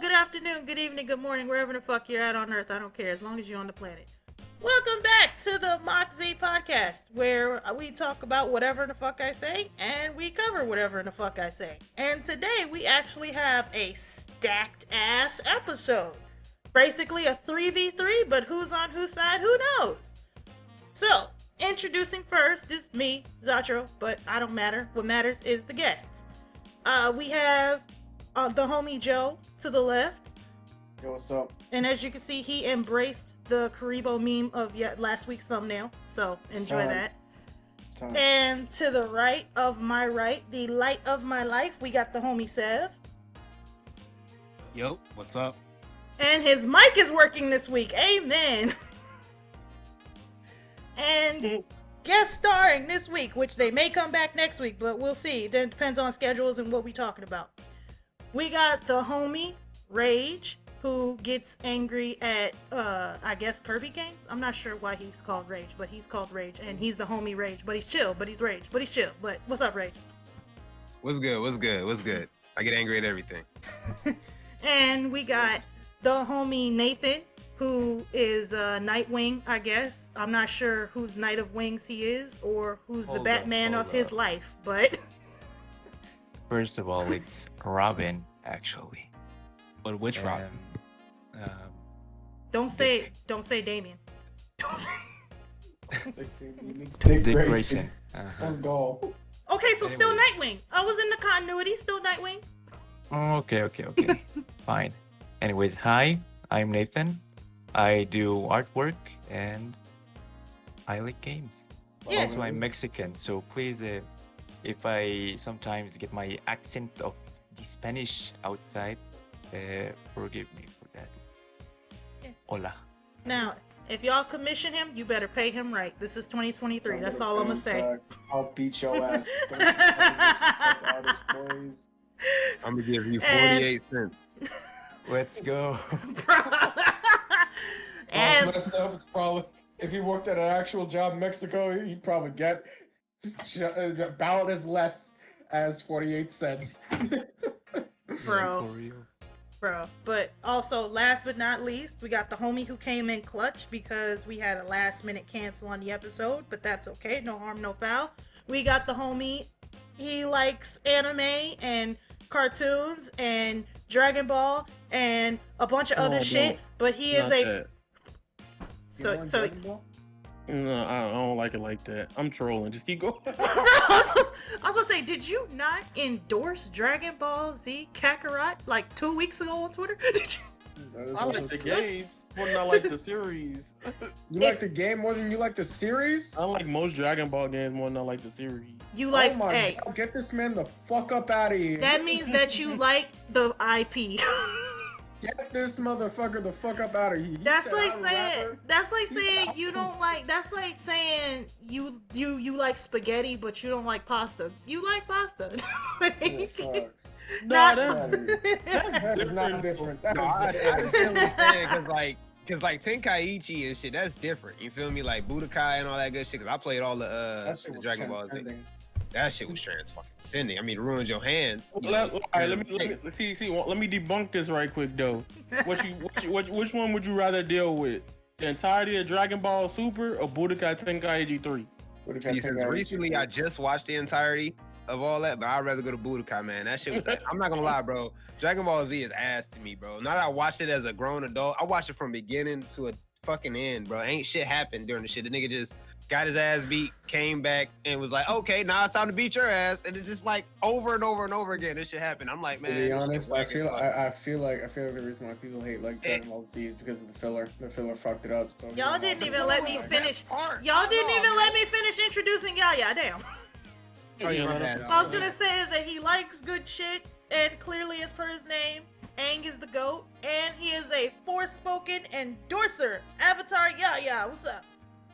good afternoon, good evening, good morning, wherever the fuck you're at on Earth. I don't care, as long as you're on the planet. Welcome back to the Mox-Z podcast, where we talk about whatever the fuck I say, and we cover whatever the fuck I say. And today, we actually have a stacked-ass episode. Basically a 3v3, but who's on whose side, who knows? So, introducing first is me, Zatro, but I don't matter. What matters is the guests. We have the homie Joe to the left. Yo, what's up? And as you can see, he embraced the Karibo meme of last week's thumbnail. So enjoy that. And to the right of my right, the light of my life, we got the homie Sev. Yo, what's up? And his mic is working this week. Amen. And guest starring this week, which they may come back next week, but we'll see. It depends on schedules and what we're talking about. We got the homie Rage, who gets angry at, I guess, Kirby games. I'm not sure why he's called Rage, but he's called Rage, and he's the homie Rage. But he's chill, but he's Rage, but he's chill. But what's up, Rage? What's good? What's good? What's good? I get angry at everything. And we got the homie Nathan, who is Nightwing, I guess. I'm not sure whose Knight of Wings he is, or who's the Batman of his life, but... First of all, it's Robin, actually. But which Robin? Don't say Damien. Don't say... Dick Dick Grayson. Grayson. Let's go. Okay, so still Anyway. Nightwing. I was in the continuity, still Nightwing. Okay. Fine. Anyways, hi, I'm Nathan. I do artwork and I like games. Yeah. Also, I'm Mexican, so please, if I sometimes get my accent of the Spanish outside, forgive me for that. Yeah. Hola. Now, if y'all commission him, you better pay him right. This is 2023. That's all I'm gonna say. I'll beat your ass. Artist boys. I'm gonna give you 48 cents. Let's go. And Messed up. It's probably if he worked at an actual job in Mexico, he'd probably get about as less as 48 cents. bro. But also, last but not least, we got the homie who came in clutch because we had a last minute cancel on the episode, but that's okay. No harm, no foul. We got the homie. He likes anime and cartoons and Dragon Ball and a bunch of other shit, but he is a so No, I don't like it like that. I'm trolling. Just keep going. I was gonna say, did you not endorse Dragon Ball Z Kakarot like 2 weeks ago on Twitter? Did you? I like the games more than I like the series. You like the game more than you like the series? I like most Dragon Ball games more than I like the series. You like, oh my hey, God, get this man the fuck up out of here. that means that you like the IP. Get this motherfucker the fuck up out of here. He That's said like I'm a saying rapper. that's like He saying said, you don't like that's like saying you like spaghetti but you don't like pasta. You like pasta. Oh, fuck. Not- That is not different. That No, is I different. still understand because like Tenkaichi and shit, that's different. You feel me? Like Budokai and all that good shit. Cause I played all That shit the was Dragon Ball Z. transcending. That shit was transcending. I mean, it ruined your hands. Let me debunk this right quick though. Which one would you rather deal with? The entirety of Dragon Ball Super or Budokai Tenkaichi 3? See, since recently I just watched the entirety of all that, but I'd rather go to Budokai, man. That shit was. I'm not gonna lie, bro. Dragon Ball Z is ass to me, bro. Now that I watched it as a grown adult, I watched it from beginning to a fucking end, bro. Ain't shit happened during the shit. The nigga just got his ass beat, came back, and was like, okay, now it's time to beat your ass. And it's just like over and over and over again, this shit happened. I'm like, man. To be this shit honest, whack as fuck. I feel like the reason why people hate like Dragon Ball Z is because of the filler. The filler fucked it up. So Y'all didn't even let me finish. Part. Y'all didn't even let me finish introducing Yaya. Damn. Oh, yeah, my bad. I was gonna say is that he likes good shit, and clearly as per his name, Aang is the GOAT, and he is a forespoken endorser. Avatar Yaya, what's up?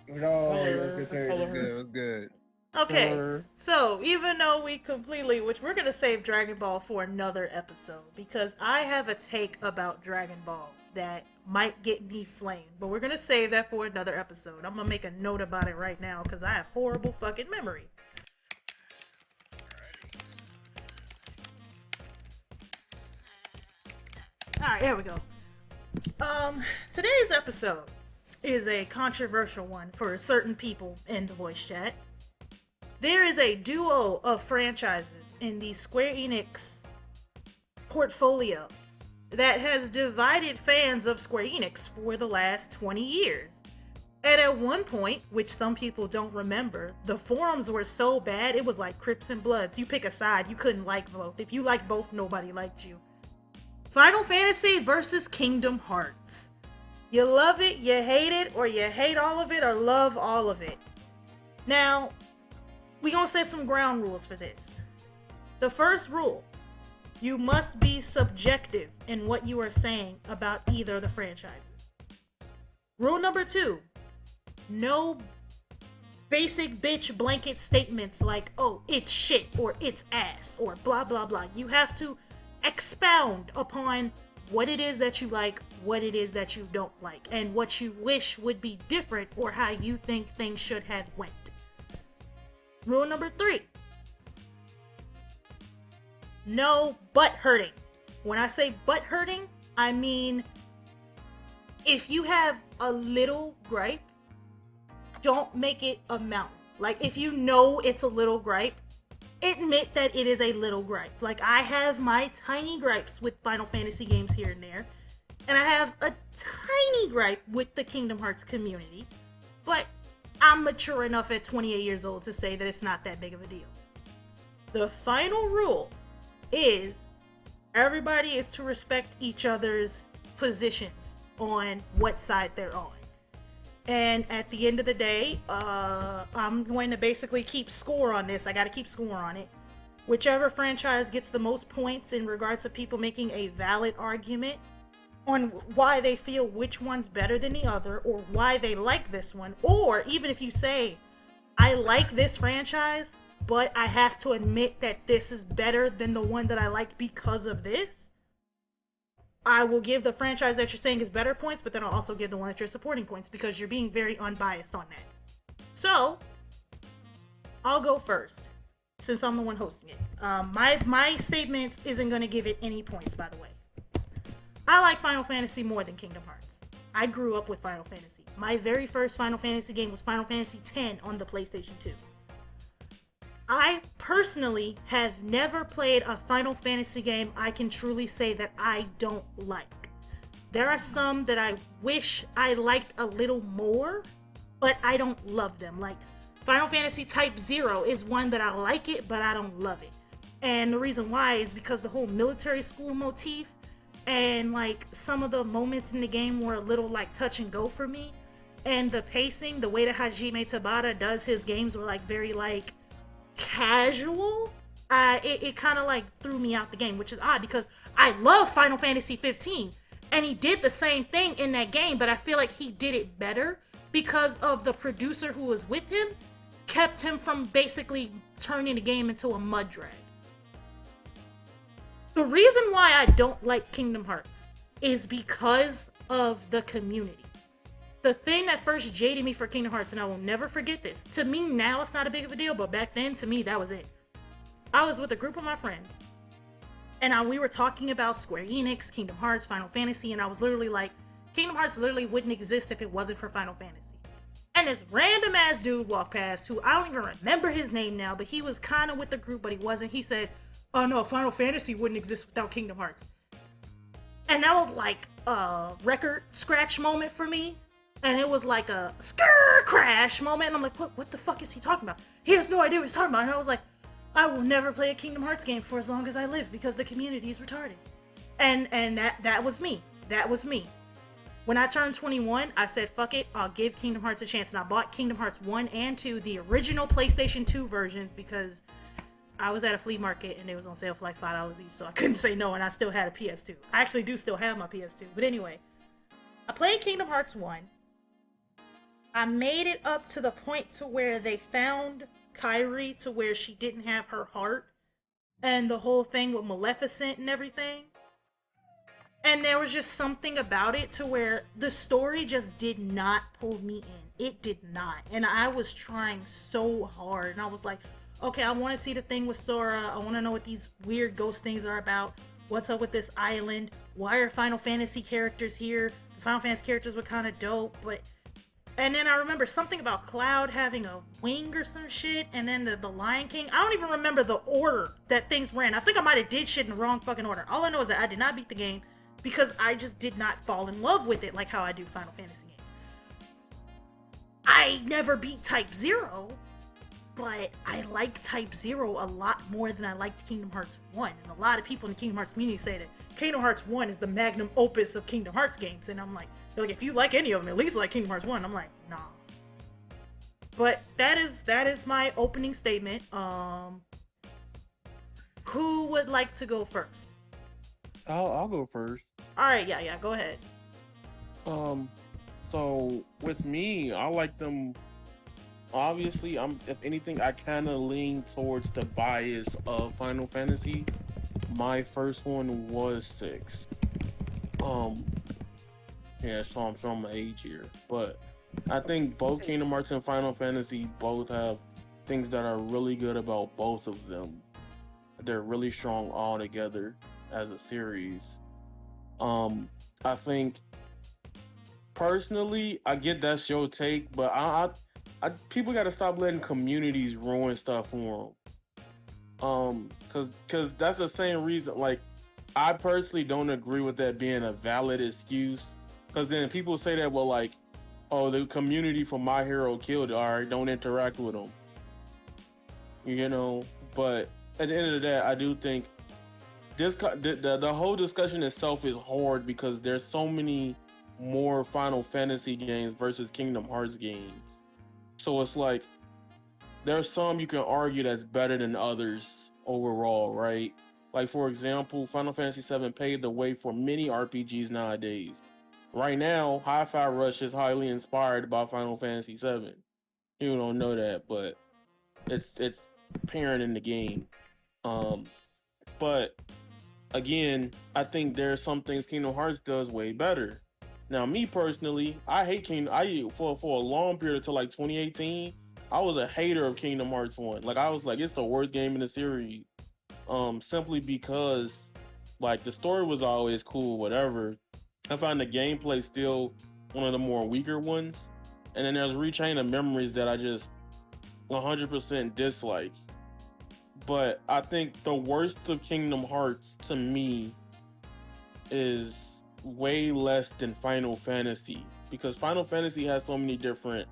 No, that's good to hear. It was good. Okay, so even though we completely, which we're gonna save Dragon Ball for another episode, because I have a take about Dragon Ball that might get me flamed, but we're gonna save that for another episode. I'm gonna make a note about it right now, because I have horrible fucking memory. Alright, here we go. Today's episode is a controversial one for certain people in the voice chat. There is a duo of franchises in the Square Enix portfolio that has divided fans of Square Enix for the last 20 years. And at one point, which some people don't remember, the forums were so bad, it was like Crips and Bloods. You pick a side, you couldn't like both. If you liked both, nobody liked you. Final Fantasy versus Kingdom Hearts. You love it, you hate it, or you hate all of it, or love all of it. Now, we gonna set some ground rules for this. The first rule, you must be subjective in what you are saying about either of the franchises. Rule number 2, no basic bitch blanket statements like, oh, it's shit, or it's ass, or blah blah blah. You have to expound upon what it is that you like, what it is that you don't like, and what you wish would be different, or how you think things should have went. Rule number 3, no butt hurting. When I say butt hurting, I mean if you have a little gripe, don't make it a mountain. Like, if you know it's a little gripe, admit that it is a little gripe. Like, I have my tiny gripes with Final Fantasy games here and there, and I have a tiny gripe with the Kingdom Hearts community, but I'm mature enough at 28 years old to say that it's not that big of a deal. The final rule is everybody is to respect each other's positions on what side they're on. And at the end of the day, I'm going to basically keep score on this. I got to keep score on it. Whichever franchise gets the most points in regards to people making a valid argument on why they feel which one's better than the other, or why they like this one, or even if you say, I like this franchise, but I have to admit that this is better than the one that I like because of this, I will give the franchise that you're saying is better points, but then I'll also give the one that you're supporting points because you're being very unbiased on that. So, I'll go first, since I'm the one hosting it. My statements isn't going to give it any points, by the way. I like Final Fantasy more than Kingdom Hearts. I grew up with Final Fantasy. My very first Final Fantasy game was Final Fantasy X on the PlayStation 2. I personally have never played a Final Fantasy game I can truly say that I don't like. There are some that I wish I liked a little more, but I don't love them. Like, Final Fantasy Type 0 is one that I like it, but I don't love it. And the reason why is because the whole military school motif and like some of the moments in the game were a little like touch and go for me. And the pacing, the way that Hajime Tabata does his games were like very like casual. It kind of like threw me out the game, which is odd because I love Final Fantasy 15 and he did the same thing in that game, but I feel like he did it better because of the producer who was with him kept him from basically turning the game into a mud drag. The reason why I don't like Kingdom Hearts is because of the community. The thing that first jaded me for Kingdom Hearts, and I will never forget this, to me now it's not a big of a deal, but back then to me that was it. I was with a group of my friends, and we were talking about Square Enix, Kingdom Hearts, Final Fantasy, and I was literally like, Kingdom Hearts literally wouldn't exist if it wasn't for Final Fantasy. And this random ass dude walked past, who I don't even remember his name now, but he was kind of with the group, but he wasn't. He said, oh no, Final Fantasy wouldn't exist without Kingdom Hearts. And that was like a record scratch moment for me. And it was like a skr crash moment. And I'm like, what the fuck is he talking about? He has no idea what he's talking about. And I was like, I will never play a Kingdom Hearts game for as long as I live because the community is retarded. And that was me. That was me. When I turned 21, I said, fuck it, I'll give Kingdom Hearts a chance. And I bought Kingdom Hearts 1 and 2, the original PlayStation 2 versions, because I was at a flea market and it was on sale for like $5 each, so I couldn't say no, and I still had a PS2. I actually do still have my PS2. But anyway, I played Kingdom Hearts 1. I made it up to the point to where they found Kairi to where she didn't have her heart, and the whole thing with Maleficent and everything. And there was just something about it to where the story just did not pull me in. It did not. And I was trying so hard, and I was like, okay, I want to see the thing with Sora. I want to know what these weird ghost things are about. What's up with this island? Why are Final Fantasy characters here? The Final Fantasy characters were kind of dope, but... And then I remember something about Cloud having a wing or some shit, and then the Lion King. I don't even remember the order that things were in. I think I might have did shit in the wrong fucking order. All I know is that I did not beat the game because I just did not fall in love with it like how I do Final Fantasy games. I never beat Type 0, but I like Type 0 a lot more than I liked Kingdom Hearts 1. And a lot of people in the Kingdom Hearts community say that Kingdom Hearts 1 is the magnum opus of Kingdom Hearts games, and I'm like, they're like, if you like any of them, at least like Kingdom Hearts 1. I'm like, nah. But that is my opening statement. Who would like to go first? I'll go first. Alright, yeah, go ahead. So with me, I like them. Obviously, if anything, I kind of lean towards the bias of Final Fantasy. My first one was 6. Yeah, so I'm showing my age here, but I think both Kingdom Hearts and Final Fantasy both have things that are really good about both of them. They're really strong all together as a series. I think personally, I get that's your take, but I people got to stop letting communities ruin stuff for them. Cause that's the same reason. Like, I personally don't agree with that being a valid excuse. Cause then people say that, well, like, oh, the community for My Hero killed it. All right, don't interact with them. You know, but at the end of the day, I do think the whole discussion itself is hard because there's so many more Final Fantasy games versus Kingdom Hearts games. So it's like there's some you can argue that's better than others overall, right? Like, for example, Final Fantasy VII paved the way for many RPGs nowadays. Right now, Hi-Fi Rush is highly inspired by Final Fantasy VII. You don't know that, but it's apparent in the game. But again, I think there are some things Kingdom Hearts does way better. Now, me personally, I hate for a long period until like 2018. I was a hater of Kingdom Hearts 1. Like, I was like, it's the worst game in the series. Simply because like the story was always cool, whatever. I find the gameplay still one of the more weaker ones. And then there's Rechain of Memories that I just 100% dislike. But I think the worst of Kingdom Hearts to me is way less than Final Fantasy, because Final Fantasy has so many different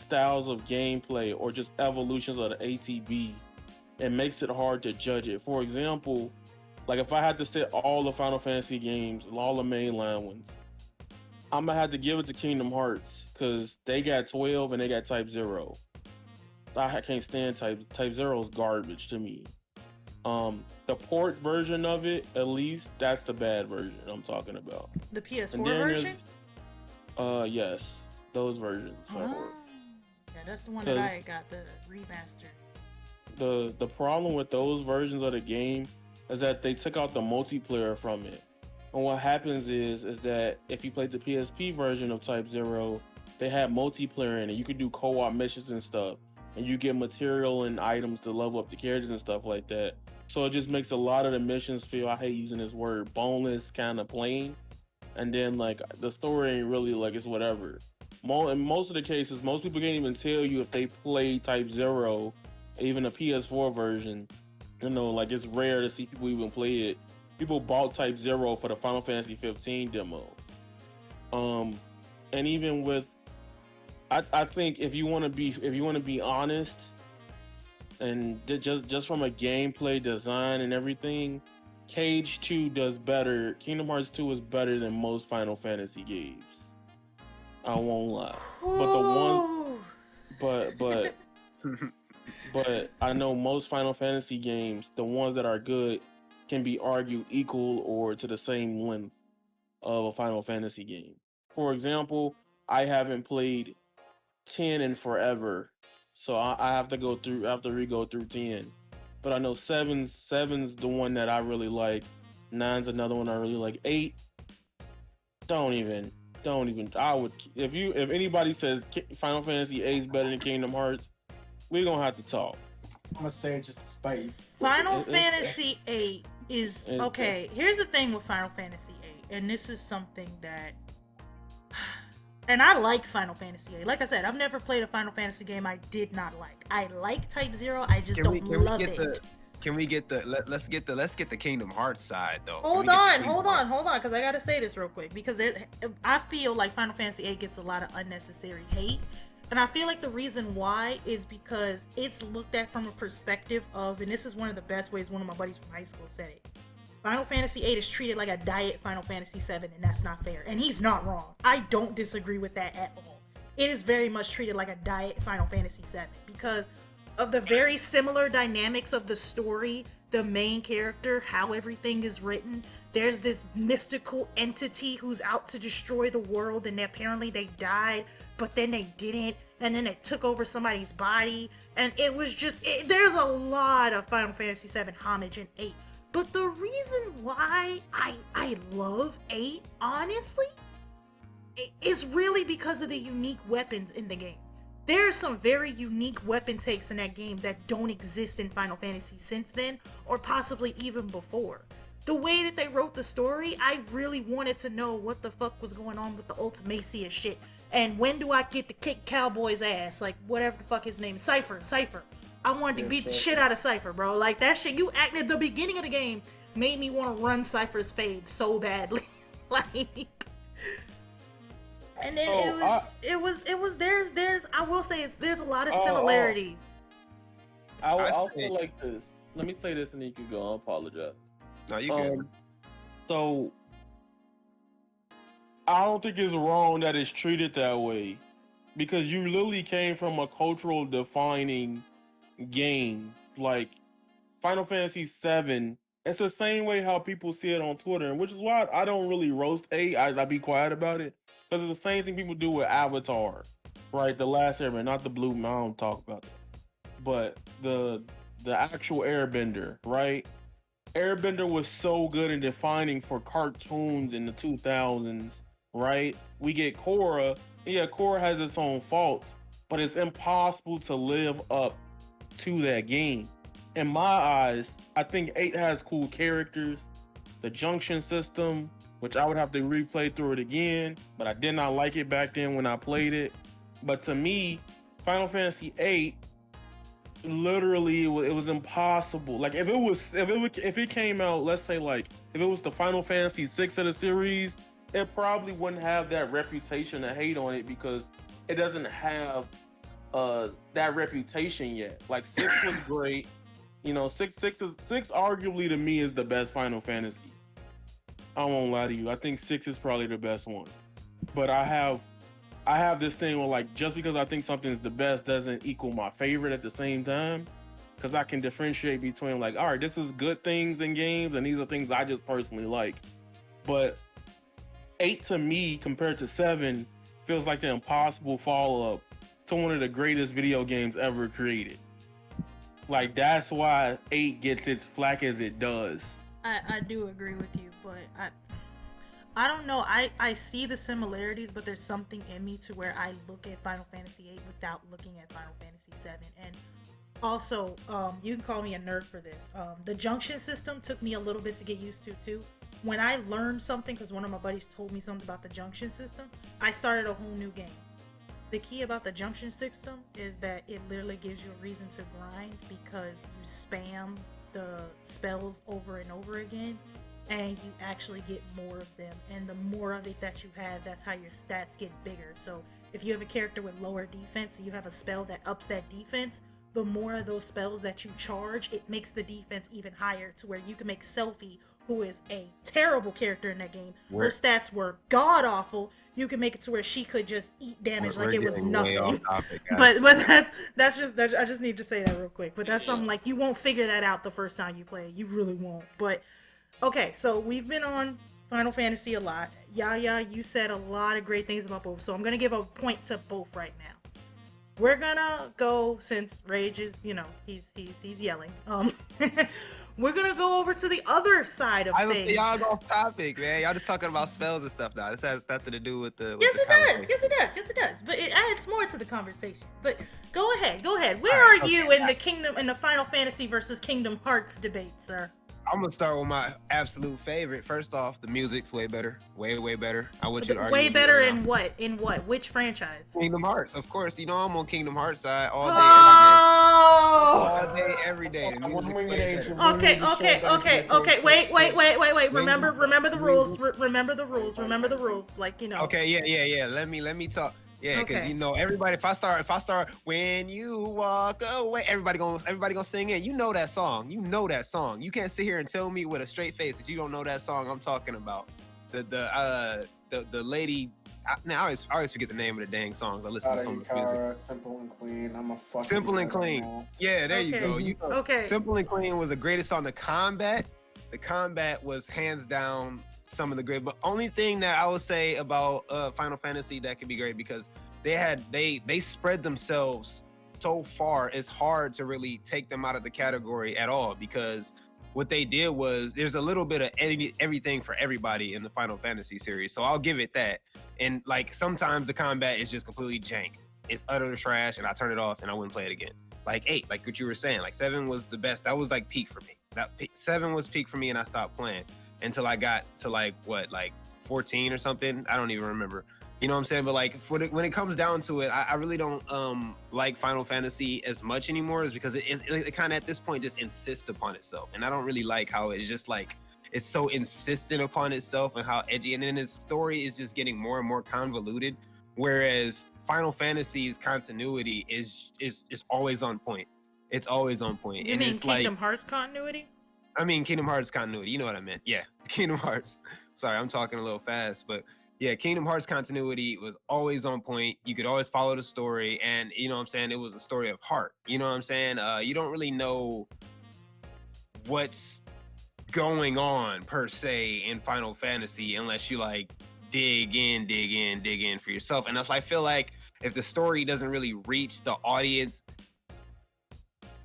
styles of gameplay or just evolutions of the ATB. It makes it hard to judge it. For example, like if I had to set all the Final Fantasy games, all the mainline ones, I'm gonna have to give it to Kingdom Hearts because they got 12 and they got Type 0. I can't stand Type 0 is garbage to me. The port version of it, at least, that's the bad version I'm talking about. The PS4 version? Yes, those versions. Yeah, that's the one that I got, the remaster. The problem with those versions of the game is that they took out the multiplayer from it. And what happens is that if you played the PSP version of Type 0, they had multiplayer in it. You could do co-op missions and stuff, and you get material and items to level up the characters and stuff like that. So it just makes a lot of the missions feel, I hate using this word, boneless, kind of plain. And then like the story ain't really like, it's whatever. In most of the cases, most people can't even tell you if they play Type 0, even a PS4 version. You know, like it's rare to see people even play it. People bought Type 0 for the Final Fantasy 15 demo. And even with, I think if you want to be honest, and just from a gameplay design and everything, Cage 2 does better. Kingdom Hearts 2 is better than most Final Fantasy games. I won't lie. But I know most Final Fantasy games, the ones that are good, can be argued equal or to the same length of a Final Fantasy game. For example, I haven't played 10 in forever, so I have to re-go through 10. But I know 7's the one that I really like. 9's another one I really like. 8, don't even. I would, if anybody says Final Fantasy 8 is better than Kingdom Hearts, we're gonna have to talk. I'm gonna say it just to spite you. Final Fantasy 8 is And- okay. Here's the thing with Final Fantasy VIII, and this is something that, and I like Final Fantasy VIII. Like I said, I've never played a Final Fantasy game I did not like. I like Type 0. I just don't love it. Can we get the let's get the Kingdom Hearts side though. Hold on, because I gotta say this real quick because I feel like Final Fantasy VIII gets a lot of unnecessary hate, and I feel like the reason why is because it's looked at from a perspective of, and this is one of the best ways one of my buddies from high school said it. Final Fantasy VIII is treated like a diet Final Fantasy VII, and that's not fair. And he's not wrong. I don't disagree with that at all. It is very much treated like a diet Final Fantasy VII because of the very similar dynamics of the story, the main character, how everything is written. There's this mystical entity who's out to destroy the world, and apparently they died, but then they didn't, and then they took over somebody's body, and it was just, there's a lot of Final Fantasy VII homage in 8. But the reason why I love 8, honestly, is really because of the unique weapons in the game. There are some very unique weapon takes in that game that don't exist in Final Fantasy since then, or possibly even before. The way that they wrote the story, I really wanted to know what the fuck was going on with the Ultimacia shit. And when do I get to kick Cowboy's ass? Like, whatever the fuck his name is. Cypher. I wanted to beat the shit out of Cypher, bro. Like, that shit, you acted at the beginning of the game, made me want to run Cypher's fade so badly. Like... And then there's I will say there's a lot of similarities. I'll say like this. Let me say this and then you can go. I apologize. No, you good. So I don't think it's wrong that it's treated that way because you literally came from a cultural defining game. Like Final Fantasy VII, it's the same way how people see it on Twitter, which is why I don't really roast 8. I be quiet about it. Because it's the same thing people do with Avatar, right? The last Airbender, not the blue. I don't talk about that. But the actual Airbender, right? Airbender was so good in defining for cartoons in the 2000s, right? We get Korra. Yeah, Korra has its own faults, but it's impossible to live up to that game. In my eyes, I think 8 has cool characters. The junction system, which I would have to replay through it again, but I did not like it back then when I played it. But to me, Final Fantasy VIII, literally, it was impossible. Like if it came out, let's say like if it was the Final Fantasy VI of the series, it probably wouldn't have that reputation to hate on it because it doesn't have that reputation yet. Like 6 was great, you know. 6 arguably to me is the best Final Fantasy. I won't lie to you. I think 6 is probably the best one. But I have this thing where like just because I think something is the best doesn't equal my favorite at the same time. Because I can differentiate between like, all right, this is good things in games and these are things I just personally like. But 8 to me compared to 7 feels like the impossible follow-up to one of the greatest video games ever created. Like that's why 8 gets its flack as it does. I do agree with you, but I don't know. I see the similarities, but there's something in me to where I look at Final Fantasy VIII without looking at Final Fantasy VII. And also, you can call me a nerd for this. The junction system took me a little bit to get used to too. When I learned something, because one of my buddies told me something about the junction system, I started a whole new game. The key about the junction system is that it literally gives you a reason to grind because you spam the spells over and over again and you actually get more of them, and the more of it that you have, that's how your stats get bigger. So if you have a character with lower defense and you have a spell that ups that defense, the more of those spells that you charge, it makes the defense even higher to where you can make Sevy, who is a terrible character in that game. Her stats were god awful. You can make it to where she could just eat damage like it was nothing. But that's just I just need to say that real quick. But that's something like you won't figure that out the first time you play. You really won't. But okay, so we've been on Final Fantasy a lot. Yaya, you said a lot of great things about both. So I'm gonna give a point to both right now. We're gonna go, since Rage is, you know, he's yelling. We're gonna go over to the other side of things. Y'all go off topic, man. Y'all just talking about spells and stuff now. This has nothing to do with the. Yes, it does. But it adds more to the conversation. But go ahead. Where are you in the Final Fantasy versus Kingdom Hearts debate, sir? I'm gonna start with my absolute favorite. First off, the music's way better, way better. I want you to argue. Way with me better right in now. what? In what? Which franchise? Kingdom Hearts, of course. You know I'm on Kingdom Hearts side all Oh! day, every day. The One music's winged way angel. better. Okay. Wait. Remember the rules. Winged- Remember the rules. Remember the rules. Like, you know. Okay, yeah. Let me talk. Yeah, because Okay. you know everybody. If I start when you walk away, everybody gonna sing it. You know that song. You know that song. You can't sit here and tell me with a straight face that you don't know that song I'm talking about. The lady. I always forget the name of the dang songs. I listen to some of the music. Simple and clean. I'm a fucking. Simple and clean. Yeah, there you Okay. go. You know, Okay. Simple and Clean was the greatest song. The combat was hands down some of the great. But only thing that I would say about Final Fantasy that could be great because they spread themselves so far. It's hard to really take them out of the category at all because what they did was there's a little bit of everything for everybody in the Final Fantasy series. So I'll give it that. And like sometimes the combat is just completely jank. It's utter trash, and I turn it off and I wouldn't play it again. Like 8, like what you were saying, like 7 was the best. That was like peak for me. 7 was peak for me, and I stopped playing until I got to like 14 or something. I don't even remember. You know what I'm saying? But like when it comes down to it, I really don't like Final Fantasy as much anymore, is because it kind of at this point just insists upon itself, and I don't really like how it's just like it's so insistent upon itself and how edgy, and then its story is just getting more and more convoluted. Whereas Final Fantasy's continuity is always on point. It's always on point. You and mean it's Kingdom Hearts continuity? I mean Kingdom Hearts continuity. You know what I meant? Yeah, Kingdom Hearts. Sorry, I'm talking a little fast, but yeah, Kingdom Hearts continuity was always on point. You could always follow the story, and you know what I'm saying? It was a story of heart. You know what I'm saying? You don't really know what's going on per se in Final Fantasy unless you like dig in for yourself. And that's why I feel like if the story doesn't really reach the audience,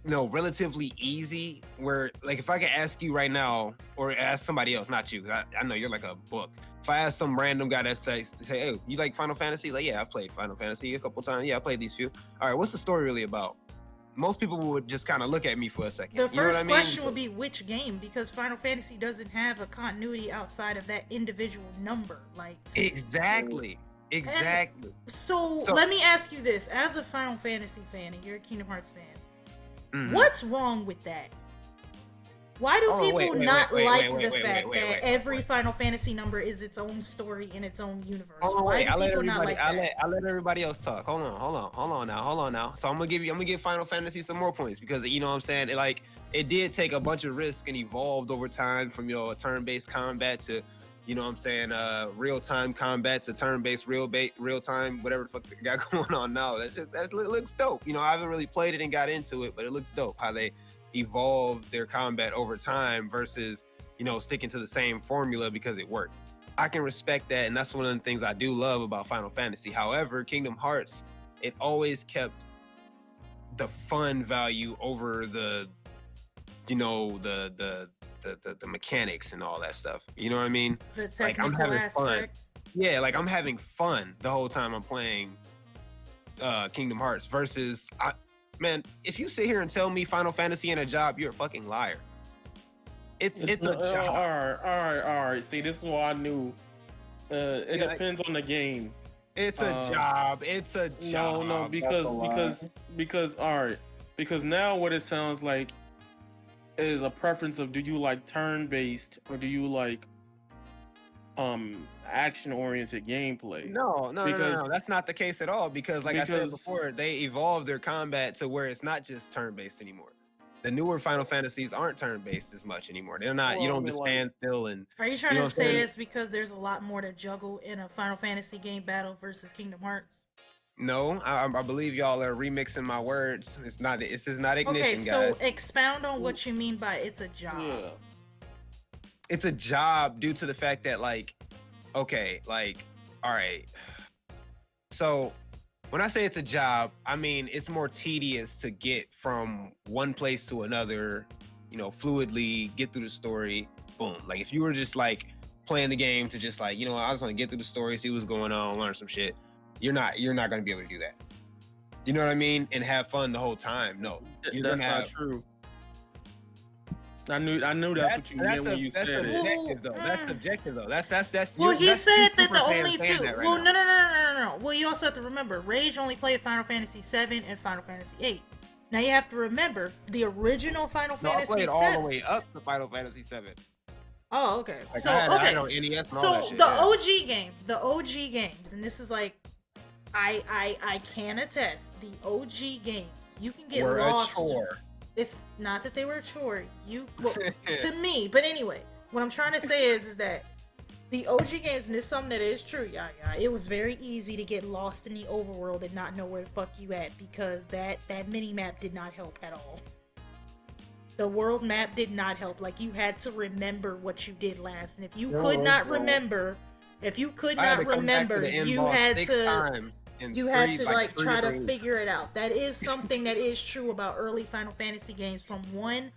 relatively easy, where like if I could ask you right now or ask somebody else, not you, 'cause I know you're like a book. If I ask some random guy that's to say, hey, you like Final Fantasy? Like, yeah, I played Final Fantasy a couple times. Yeah, I played these few. All right, what's the story really about? Most people would just kind of look at me for a second. The You know what first I mean? question would be which game, because Final Fantasy doesn't have a continuity outside of that individual number. Like Exactly. So let me ask you this: as a Final Fantasy fan and you're a Kingdom Hearts fan, Mhm. what's wrong with that? Why do people not like the fact that every Final Fantasy number is its own story in its own universe? Why do people not like that? I'll let everybody else talk. Hold on now. So I'm gonna give Final Fantasy some more points because you know what I'm saying. It did take a bunch of risk and evolved over time from a turn-based combat to you know what I'm saying real-time combat to turn-based real-time whatever the fuck they got going on now. That looks dope. You know, I haven't really played it and got into it, but it looks dope how they evolve their combat over time versus sticking to the same formula because it worked. I can respect that, and that's one of the things I do love about Final Fantasy. However, Kingdom Hearts, it always kept the fun value over the mechanics and all that stuff. You know what I mean? The Like, I'm technical having aspect. Yeah, like I'm having fun the whole time I'm playing Kingdom Hearts versus man, if you sit here and tell me Final Fantasy ain't a job, you're a fucking liar. It's a job. All right. See, this is what I knew. It Yeah, depends on the game. It's a job. It's a job. No, because all right, because now what it sounds like is a preference of do you like turn-based or do you like action-oriented gameplay? No, that's not the case at all. Because I said before, they evolved their combat to where it's not just turn-based anymore. The newer Final Fantasies aren't turn-based as much anymore. They're not. Well, You I don't mean, just like- stand still and. Are you trying know to what I'm saying? say it's because there's a lot more to juggle in a Final Fantasy game battle versus Kingdom Hearts? No, I believe y'all are remixing my words. It's not. This is not ignition, Okay, guys. so expound on what you mean by it's a job. Yeah. It's a job due to the fact that all right. So when I say it's a job, I mean it's more tedious to get from one place to another, fluidly get through the story. Boom. Like if you were just playing the game to just I just want to get through the story, see what's going on, learn some shit. You're not gonna be able to do that. You know what I mean? And have fun the whole time. No, you're That's gonna have. not true. I knew that's what you meant when you said it. Subjective, though. That's subjective though. That's. Well, he that's said two that the super fans only saying two. that right Well, now. no. Well, you also have to remember, Rage only played Final Fantasy VII and Final Fantasy VIII. Now you have to remember the original Final No, I Fantasy played VII. all the way up to Final Fantasy VII. Oh, okay. Like, So I had on NES and all that So shit, the yeah. OG games, and this is like, I can attest, the OG games, you can get Were a lost. chore. It's not that they were a chore. Well, to me, but anyway, what I'm trying to say is that the OG games, and this is something that is true, yeah. It was very easy to get lost in the overworld and not know where the fuck you at, because that mini map did not help at all. The world map did not help. Like, you had to remember what you did last, and if you could not remember, you had to like try to figure it out. That is something that is true about early Final Fantasy games, from 1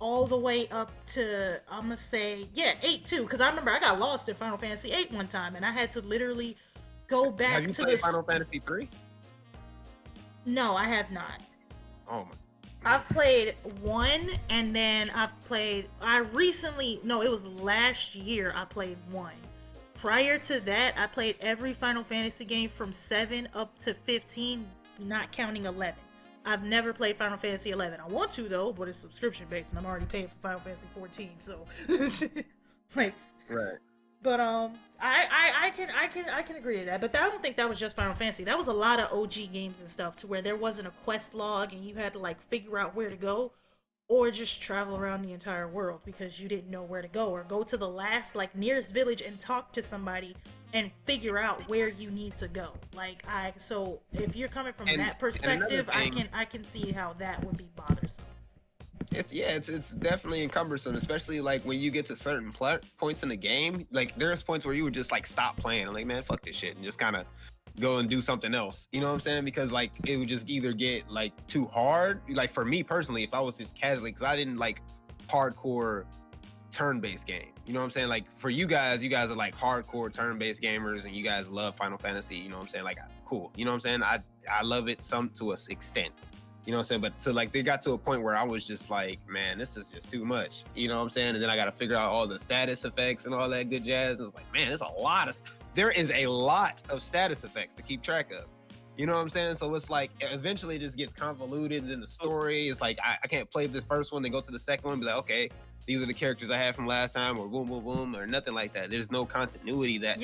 all the way up to, I'm gonna say, 8 too, because I remember I got lost in Final Fantasy 8 one time, and I had to literally go back Have you to played this. Final Fantasy 3? No, I have not. Oh my. I've played 1, and then it was last year I played 1. Prior to that, I played every Final Fantasy game from 7 up to 15, not counting 11. I've never played Final Fantasy 11. I want to though, but it's subscription based, and I'm already paying for Final Fantasy 14. So, like, Right. but I can agree to that. But I don't think that was just Final Fantasy. That was a lot of OG games and stuff, to where there wasn't a quest log and you had to like figure out where to go, or just travel around the entire world because you didn't know where to go, or go to the last like nearest village and talk to somebody and figure out where you need to go. So if you're coming from that perspective, I can see how that would be bothersome. It's definitely cumbersome, especially like when you get to certain points in the game. Like, there's points where you would just like stop playing. I'm like, man, fuck this shit, and just kind of go and do something else. You know what I'm saying? Because like it would just either get like too hard. Like, for me personally, if I was just casually, because I didn't like hardcore turn-based game. You know what I'm saying? Like, for you guys are like hardcore turn-based gamers, and you guys love Final Fantasy. You know what I'm saying? Like, cool. You know what I'm saying? I love it some to an extent. You know what I'm saying? But to like, they got to a point where I was just like, man, this is just too much. You know what I'm saying? And then I got to figure out all the status effects and all that good jazz. And it's like, man, there is a lot of status effects to keep track of. You know what I'm saying? So it's like, eventually it just gets convoluted. And then the story is like, I can't play the first one, then go to the second one and be like, okay, these are the characters I had from last time, or boom, boom, boom, or nothing like that. There's no continuity that's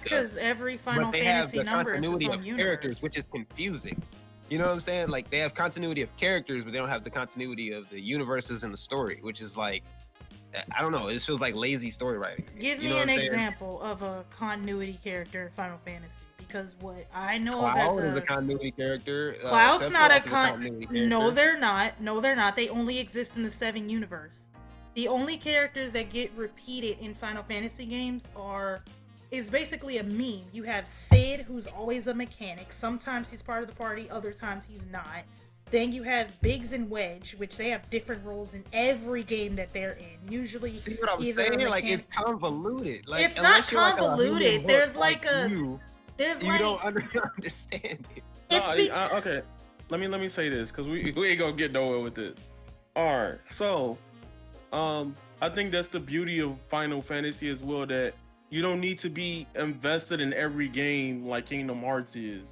because every Final Fantasy number is its own continuity of universe. characters, which is confusing. You know what I'm saying? Like, they have continuity of characters, but they don't have the continuity of the universes and the story, which is like, I don't know. It feels like lazy story writing. Give me an example of a continuity character in Final Fantasy, because what I know of as Cloud is a continuity character. Cloud's not a continuity character. No, they're not. No, they're not. They only exist in the 7 universe. The only characters that get repeated in Final Fantasy games is basically a meme. You have Sid, who's always a mechanic. Sometimes he's part of the party, other times he's not. Then you have Biggs and Wedge, which they have different roles in every game that they're in. Usually, see what I'm saying? Like, it's convoluted. Like, it's not convoluted. Like There's you don't understand it. Okay, let me say this, because we ain't gonna get nowhere with this. All right, so I think that's the beauty of Final Fantasy as well, that you don't need to be invested in every game like Kingdom Hearts is.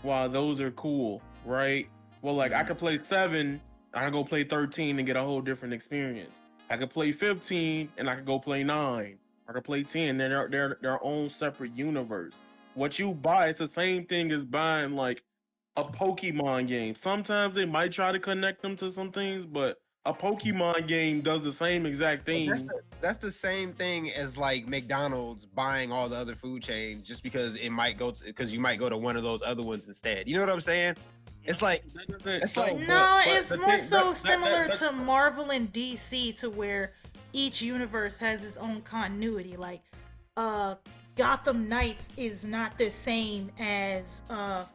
While those are cool, right? Well, like, I could play 7, I could go play 13 and get a whole different experience. I could play 15 and I could go play 9. I could play 10. They're their own separate universe. What you buy, it's the same thing as buying like a Pokemon game. Sometimes they might try to connect them to some things, but a Pokemon game does the same exact thing. That's the same thing as like McDonald's buying all the other food chains just because you might go to one of those other ones instead. You know what I'm saying? It's like it's more so similar to Marvel and DC, to where each universe has its own continuity. Like, Gotham Knights is not the same as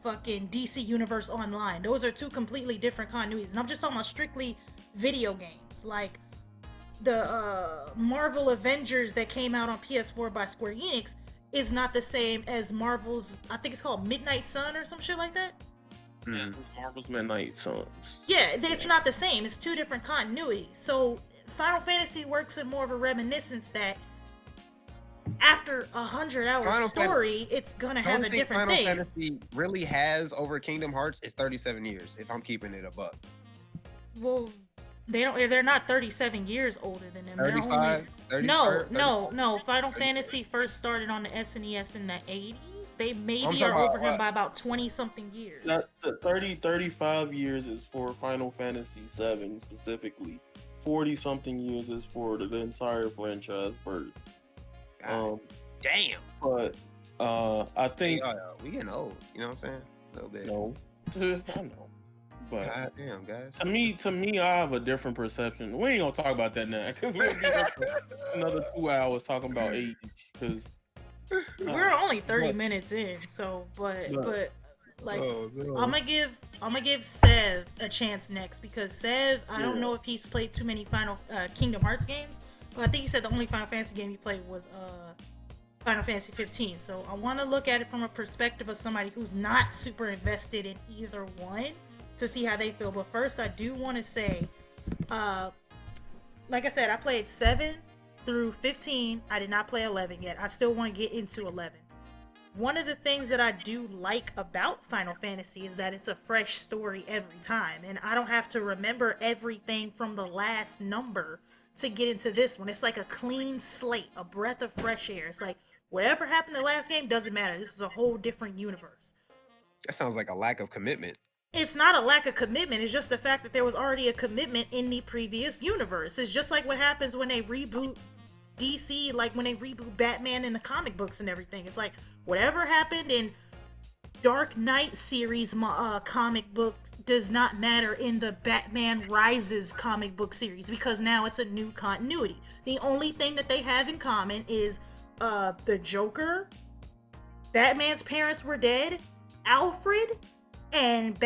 fucking DC Universe Online. Those are two completely different continuities. And I'm just talking about strictly video games. Like, the Marvel Avengers that came out on PS4 by Square Enix is not the same as Marvel's, I think it's called Midnight Sun or some shit like that. Marvel's Midnight Suns. Yeah, it's not the same. It's two different continuities. So Final Fantasy works in more of a reminiscence that after 100-hour Final story, it's gonna The have only a thing different Final thing. Fantasy really has over Kingdom Hearts is 37 years. If I'm keeping it a buck. Well, they're not 37 years older than them. They're 35, 30, no, 30, no. Final 30. Fantasy first started on the SNES in the 80s. They maybe talking are about over him what? by about 20 something years. The 35 years is for Final Fantasy 7 specifically. 40 something years is for the entire franchise birth. God damn. But I think we getting old. You know what I'm saying? A little bit. no, I know. But God damn, guys. to me, I have a different perception. We ain't gonna talk about that now because we'll be here for another 2 hours talking about age. Because We're only 30 minutes in, so but like Oh, no. I'm gonna give Sev a chance next because Sev, I don't know if he's played too many Final Kingdom Hearts games, but I think he said the only Final Fantasy game he played was Final Fantasy 15. So I want to look at it from a perspective of somebody who's not super invested in either one to see how they feel. But first, I do want to say, like I said, I played 7 through 15. I did not play 11 yet. I still want to get into 11. One of the things that I do like about Final Fantasy is that it's a fresh story every time, and I don't have to remember everything from the last number to get into this one. It's like a clean slate, a breath of fresh air. It's like whatever happened in the last game doesn't matter. This is a whole different universe. That sounds like a lack of commitment. It's not a lack of commitment. It's just the fact that there was already a commitment in the previous universe. It's just like what happens when they reboot DC, like when they reboot Batman in the comic books and everything. It's like whatever happened in Dark Knight series comic book does not matter in the Batman Rises comic book series because now it's a new continuity. The only thing that they have in common is the Joker, Batman's parents were dead, Alfred, and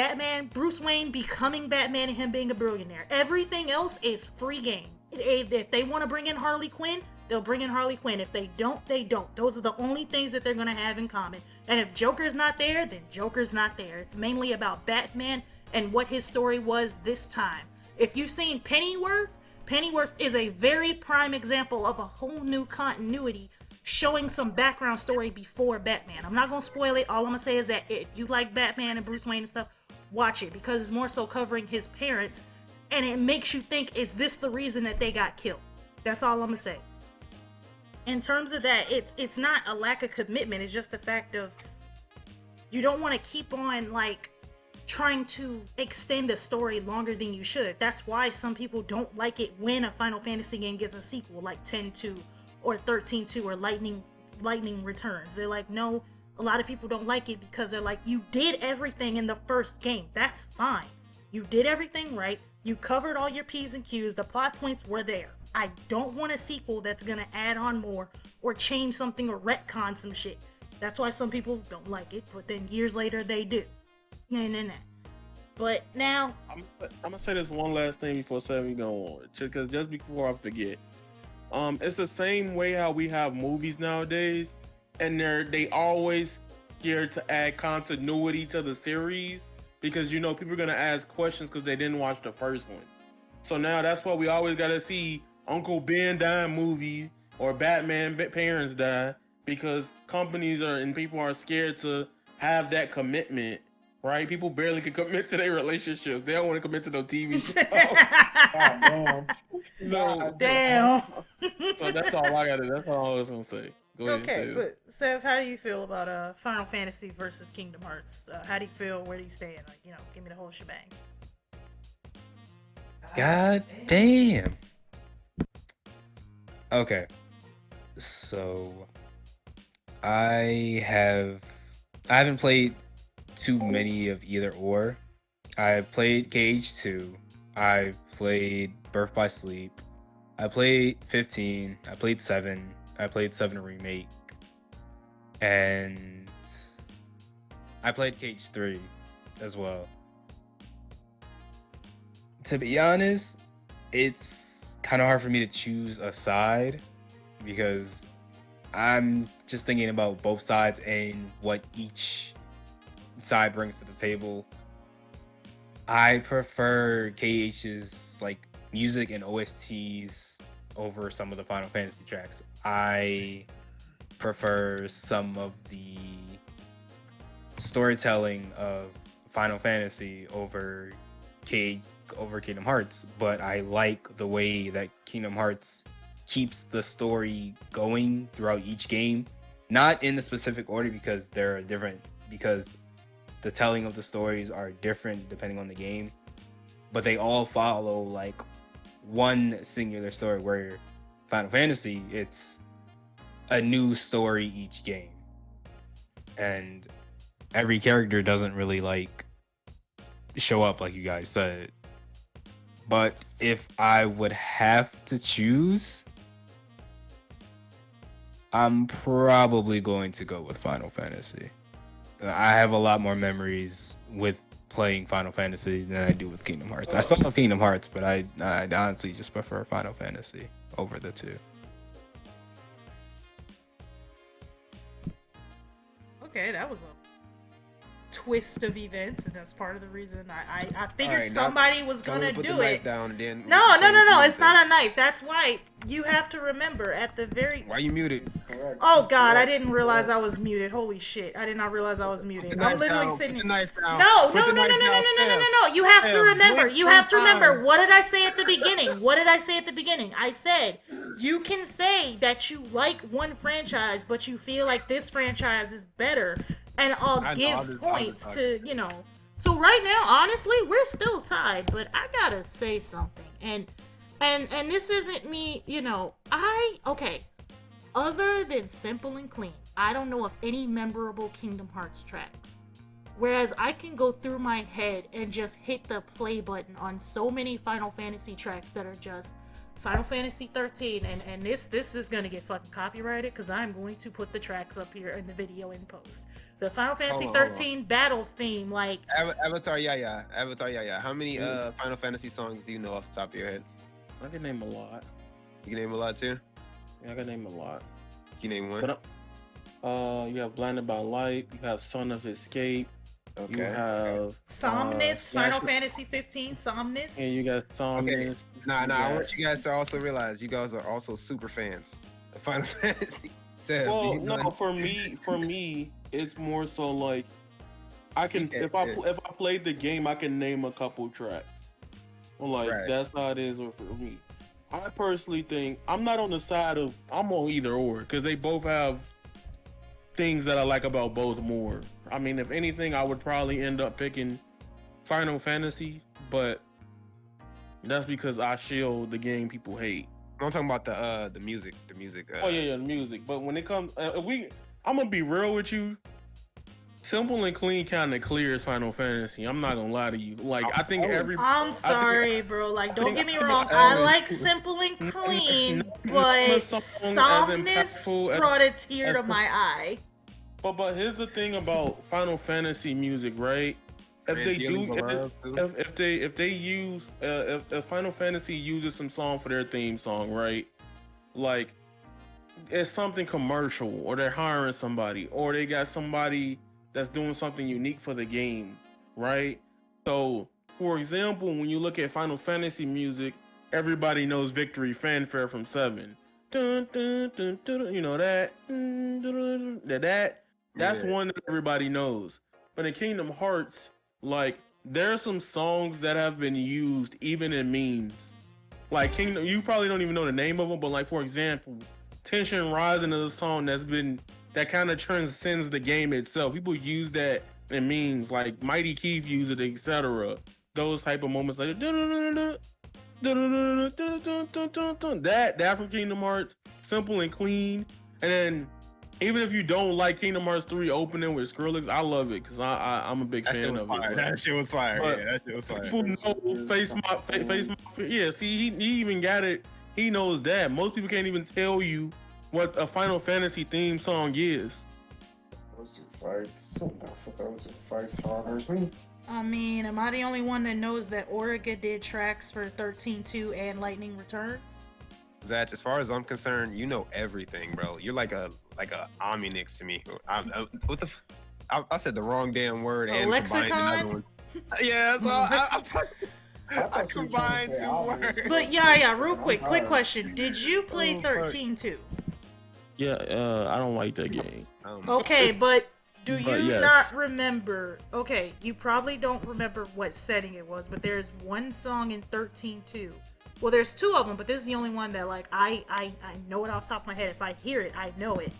Bruce Wayne becoming Batman and him being a billionaire. Everything else is free game. If they want to bring in Harley Quinn, they'll bring in Harley Quinn. If they don't, they don't. Those are the only things that they're going to have in common. And if Joker's not there, then Joker's not there. It's mainly about Batman and what his story was this time. If you've seen Pennyworth is a very prime example of a whole new continuity showing some background story before Batman. I'm not going to spoil it. All I'm going to say is that if you like Batman and Bruce Wayne and stuff, watch it because it's more so covering his parents and it makes you think, is this the reason that they got killed? That's all I'm going to say. In terms of that, it's not a lack of commitment. It's just the fact of you don't want to keep on like trying to extend a story longer than you should. That's why some people don't like it when a Final Fantasy game gets a sequel, like 10-2 or 13-2 or Lightning Returns. They're like, no, a lot of people don't like it because they're like, you did everything in the first game. That's fine. You did everything right. You covered all your P's and Q's. The plot points were there. I don't want a sequel that's gonna add on more or change something or retcon some shit. That's why some people don't like it, but then years later they do. Nah. But now I'm gonna say this one last thing before Sevy go on, because just before I forget, it's the same way how we have movies nowadays, and they always scared to add continuity to the series because people are gonna ask questions because they didn't watch the first one. So now that's why we always gotta see Uncle Ben die in movies or Batman parents die because companies and people are scared to have that commitment, right? People barely can commit to their relationships. They don't want to commit to no TV show. God damn. No. damn. So that's all I gotta. That's all I was gonna say. Go ahead. Okay, and say but Sev, how do you feel about Final Fantasy versus Kingdom Hearts? How do you feel? Where do you stand? Like, give me the whole shebang. God damn. Okay. So I haven't played too many of either or. I played KH2. I played Birth by Sleep. I played 15. I played 7. I played 7 Remake. And I played KH3 as well. To be honest, it's kind of hard for me to choose a side because I'm just thinking about both sides and what each side brings to the table. I prefer KH's like music and OSTs over some of the Final Fantasy tracks. I prefer some of the storytelling of Final Fantasy over Kingdom Hearts, but I like the way that Kingdom Hearts keeps the story going throughout each game, not in a specific order because they're different, because the telling of the stories are different depending on the game, but they all follow like one singular story. Where Final Fantasy, it's a new story each game, and every character doesn't really like show up like you guys said. But if I would have to choose, I'm probably going to go with Final Fantasy. I have a lot more memories with playing Final Fantasy than I do with Kingdom Hearts. I still love Kingdom Hearts, but I honestly just prefer Final Fantasy over the two. Okay, that was a twist of events, and that's part of the reason I figured Alright, now somebody was tell her gonna to put do the knife it. down and then No, say what you it's say. not a knife. That's why you have to remember at the very. Why you muted? Correct. Oh God, I didn't realize I was muted. Holy shit, I did not realize I was muted. I'm literally sitting. Put the knife down. No. Put the knife down, Sam. You have to Sam, remember. blink You have to three remember. times. What did I say at the beginning? What did I say at the beginning? I said you can say that you like one franchise, but you feel like this franchise is better, and I'll I know, give I'll just points talk. to So right now, honestly, we're still tied. But I gotta say something, and this isn't me. Okay. Other than Simple and Clean, I don't know of any memorable Kingdom Hearts tracks. Whereas I can go through my head and just hit the play button on so many Final Fantasy tracks that are just Final Fantasy 13, and this is gonna get fucking copyrighted because I'm going to put the tracks up here in the video in post. The Final Fantasy Hold on. 13 battle theme, like Avatar, yeah. How many Final Fantasy songs do you know off the top of your head? I can name a lot. You can name a lot too. Yeah, I can name a lot. You can name one. But you have Blinded by Light. You have Son of Escape. Okay. You have Somnus, Final Smash- Fantasy 15, Somnus. And you got Somnus. Nah. You I got- want you guys to also realize you guys are also super fans of Final Fantasy. Sam, do Well, you know no, that? for me, it's more so like I can Yeah, if I yeah. played the game, I can name a couple tracks. Well, like Right. that's how it is for me. I personally think I'm not on the side of I'm on either or because they both have things that I like about both more. I mean, if anything, I would probably end up picking Final Fantasy, but that's because I shield the game people hate. I'm talking about the music. The music. Oh yeah, the music. But when it comes, I'm gonna be real with you. Simple and Clean kind of clears Final Fantasy. I'm not gonna lie to you. Like I think every I'm sorry, bro. Like, don't get me wrong. think I all like these- Simple and Clean, None of but the song as Somnus impactful as- brought a tear as- to my eye. But here's the thing about Final Fantasy music, right? If they Dearly do, Beloved, too. if they use if Final Fantasy uses some song for their theme song, right? Like it's something commercial, or they're hiring somebody, or they got somebody that's doing something unique for the game, right? So, for example, when you look at Final Fantasy music, everybody knows Victory Fanfare from 7. Dun, dun, dun, dun, dun, you know that? Dun, dun, dun, dun, that's Yeah. one that everybody knows. But in Kingdom Hearts, like, there are some songs that have been used even in memes. Like Kingdom, you probably don't even know the name of them, but like for example, Tension Rising is a song that kind of transcends the game itself. People use that in memes, like Mighty Keith used it, etc. Those type of moments like that from Kingdom Hearts, Simple and Clean. And then even if you don't like Kingdom Hearts 3 opening with Skrillex, I love it because I'm a big That shit fan was of fire. it. That shit was fire. But Yeah, that shit was fire. People know face my yeah. See, he even got it. He knows that. Most people can't even tell you what a Final Fantasy theme song is. Those are fights. Enough of those are fights, Honor. I mean, am I the only one that knows that Origa did tracks for 13-2 and Lightning Returns? Zach, as far as I'm concerned, you know everything, bro. You're like a Omnix to me. I said the wrong damn word A and combined lexicon? another one. Yeah, so I I thought you were trying combined to say two obvious. words. But yeah, real I'm quick sorry. question. Did you play Oh, fuck. 13 too? Yeah, I don't like that game. Okay, but do But you yes. not remember? Okay, you probably don't remember what setting it was, but there's one song in 13 too. Well, there's two of them, but this is the only one that like I know it off the top of my head. If I hear it, I know it.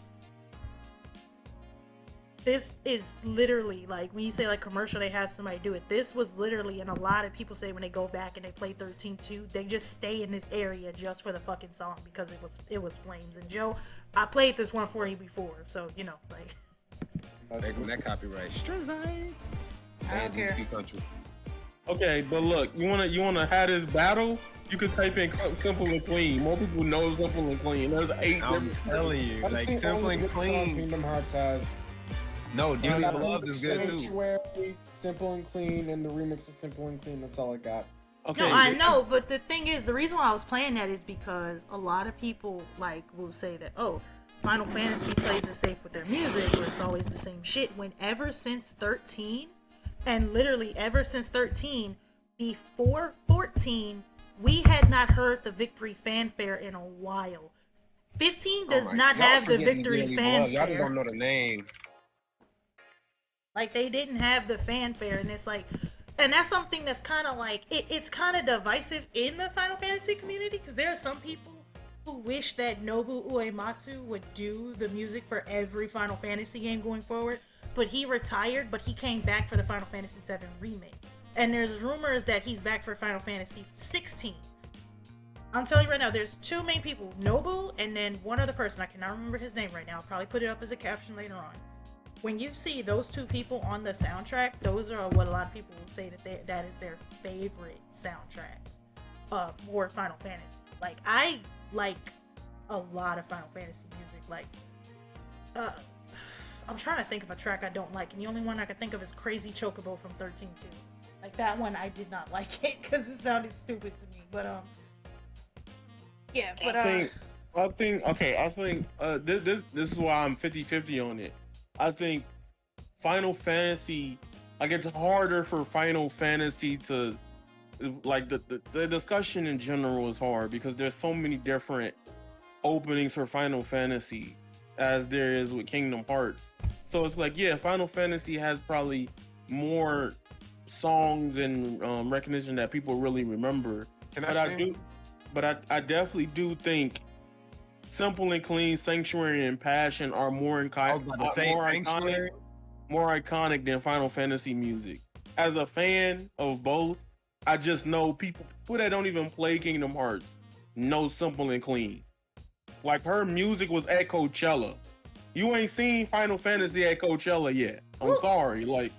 This is literally like when you say like commercial, they had somebody do it. This was literally, and a lot of people say when they go back and they play 13-2, they just stay in this area just for the fucking song because it was flames. And Joe, I played this one for you before, so you know, like. There goes that copyright. Strizai. I don't care. Okay, but look, you wanna have this battle? You could type in simple and clean. More people know simple and clean. There's 8 I'm different. telling you, That's like the simple only and good song clean. Kingdom Hearts has. No, Dearly Uh, Beloved is good too. Sanctuary, Simple and Clean, and the remix of Simple and Clean. That's all I got. Okay, No, I know, but the thing is, the reason why I was playing that is because a lot of people like will say that, oh, Final Fantasy plays it safe with their music, where it's always the same shit. When ever since 13, and literally ever since 13, before 14, we had not heard the victory fanfare in a while. 15 does not have the victory Y'all just fanfare. don't know the name. Like, they didn't have the fanfare, and it's like, and that's something that's kind of like, it's kind of divisive in the Final Fantasy community, because there are some people who wish that Nobu Uematsu would do the music for every Final Fantasy game going forward, but he retired, but he came back for the Final Fantasy VII Remake. And there's rumors that he's back for Final Fantasy 16. I'm telling you right now, there's two main people, Nobu, and then one other person. I cannot remember his name right now. I'll probably put it up as a caption later on. When you see those two people on the soundtrack, those are what a lot of people will say that is their favorite soundtracks for Final Fantasy. Like, I like a lot of Final Fantasy music. Like, I'm trying to think of a track I don't like, and the only one I can think of is Crazy Chocobo from 13-2. Like, that one I did not like it because it sounded stupid to me. But yeah. But I think this is why I'm 50-50 on it. I think Final Fantasy, like, it's harder for Final Fantasy to, like, the discussion in general is hard because there's so many different openings for Final Fantasy as there is with Kingdom Hearts. So it's like, yeah, Final Fantasy has probably more songs and recognition that people really remember. But I definitely do think Simple and Clean, Sanctuary, and Passion are more iconic than Final Fantasy music. As a fan of both, I just know people that don't even play Kingdom Hearts know Simple and Clean. Like, her music was at Coachella. You ain't seen Final Fantasy at Coachella yet. I'm sorry. Like,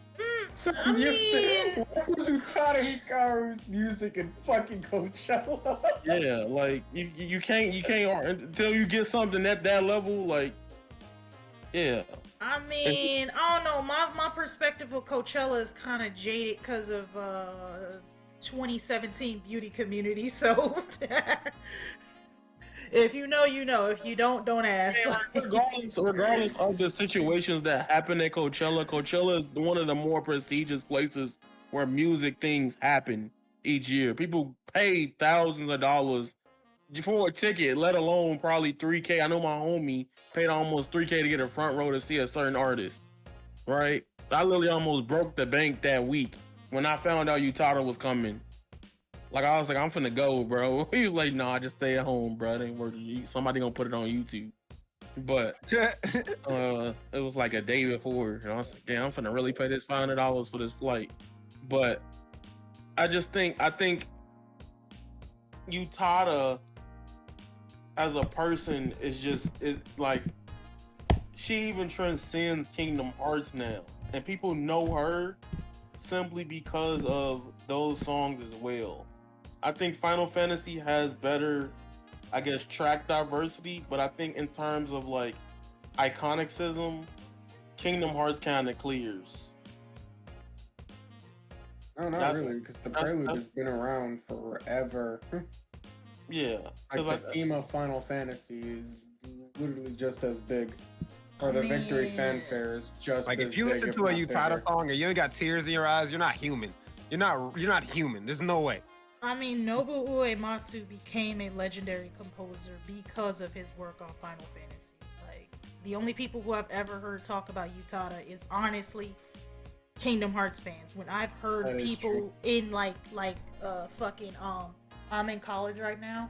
So you've seen Utada Hikaru's music in fucking Coachella? yeah, like you can't until you get something at that level. Like, yeah. I mean, I don't know. My perspective of Coachella is kind of jaded because of 2017 beauty community. So if you know, you know. If you don't ask. Regardless of the situations that happen at Coachella is one of the more prestigious places where music things happen each year. People pay thousands of dollars for a ticket, let alone probably $3K. I know my homie paid almost $3K to get a front row to see a certain artist, right? I literally almost broke the bank that week when I found out Utada was coming. Like, I was like, I'm finna go, bro. He was like, nah, just stay at home, bro. It ain't worth it. Somebody gonna put it on YouTube. But it was like a day before. And I was like, damn, I'm finna really pay this $500 for this flight. But I think Utada as a person is like, she even transcends Kingdom Hearts now. And people know her simply because of those songs as well. I think Final Fantasy has better, I guess, track diversity, but I think in terms of like iconicism, Kingdom Hearts kind of clears. No, not really, because the Prelude has been around forever. Yeah. Like, the theme of Final Fantasy is literally just as big. Or the victory fanfare is just like, as if you big, listen to a not Utada bigger. song and you ain't got tears in your eyes, you're not human. You're not human. There's no way. I mean, Nobuo Uematsu became a legendary composer because of his work on Final Fantasy. Like, the only people who I've ever heard talk about Utada is honestly Kingdom Hearts fans. When I've heard people in fucking I'm in college right now.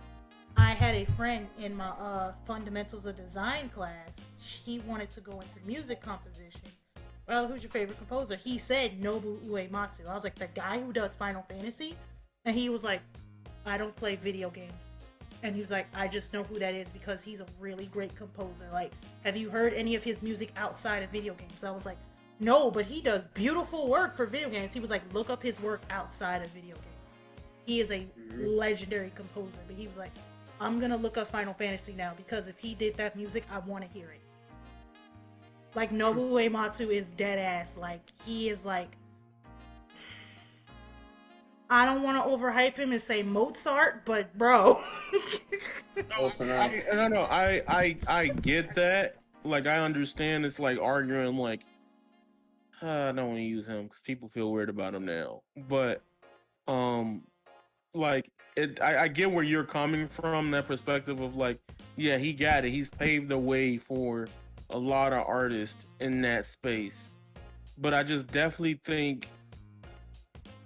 I had a friend in my fundamentals of design class. He wanted to go into music composition. Well, who's your favorite composer? He said Nobuo Uematsu. I was like, the guy who does Final Fantasy? And he was like, I don't play video games. And he was like, I just know who that is because he's a really great composer. Like, have you heard any of his music outside of video games? I was like, no, but he does beautiful work for video games. He was like, look up his work outside of video games. He is a legendary composer. But he was like, I'm gonna look up Final Fantasy now because if he did that music, I want to hear it. Like, Nobuo Uematsu is dead ass. Like, he is like, I don't want to overhype him and say Mozart, but bro. I get that. Like, I understand it's like arguing like, I don't want to use him because people feel weird about him now. But, like, I get where you're coming from, that perspective of like, yeah, he got it. He's paved the way for a lot of artists in that space. But I just definitely think,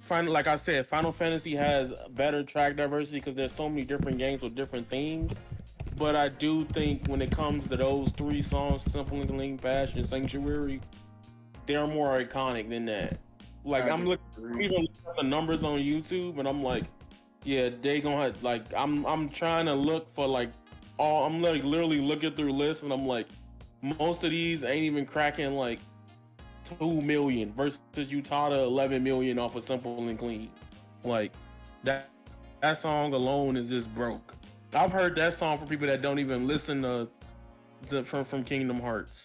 like I said, Final Fantasy has better track diversity because there's so many different games with different themes. But I do think when it comes to those 3 songs, Simple and Clean, Passion, and Sanctuary, they're more iconic than that. Like, I'm looking at the numbers on YouTube, and I'm like, yeah, they gonna have, like, I'm trying to look for like I'm like literally looking through lists, and I'm like, most of these ain't even cracking like 2 million versus Utada 11 million off of Simple and Clean. Like, that song alone is just broke. I've heard that song from people that don't even listen to from Kingdom Hearts.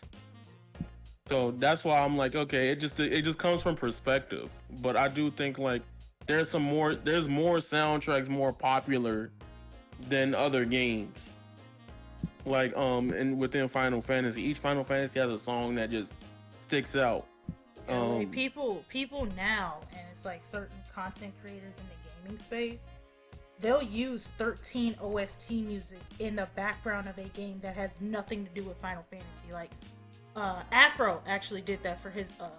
So that's why I'm like, okay, it just comes from perspective. But I do think like there's more soundtracks more popular than other games. Like and within Final Fantasy, each Final Fantasy has a song that just sticks out. Yeah, like people now, and it's like certain content creators in the gaming space, they'll use 13 OST music in the background of a game that has nothing to do with Final Fantasy. Like Afro actually did that for his was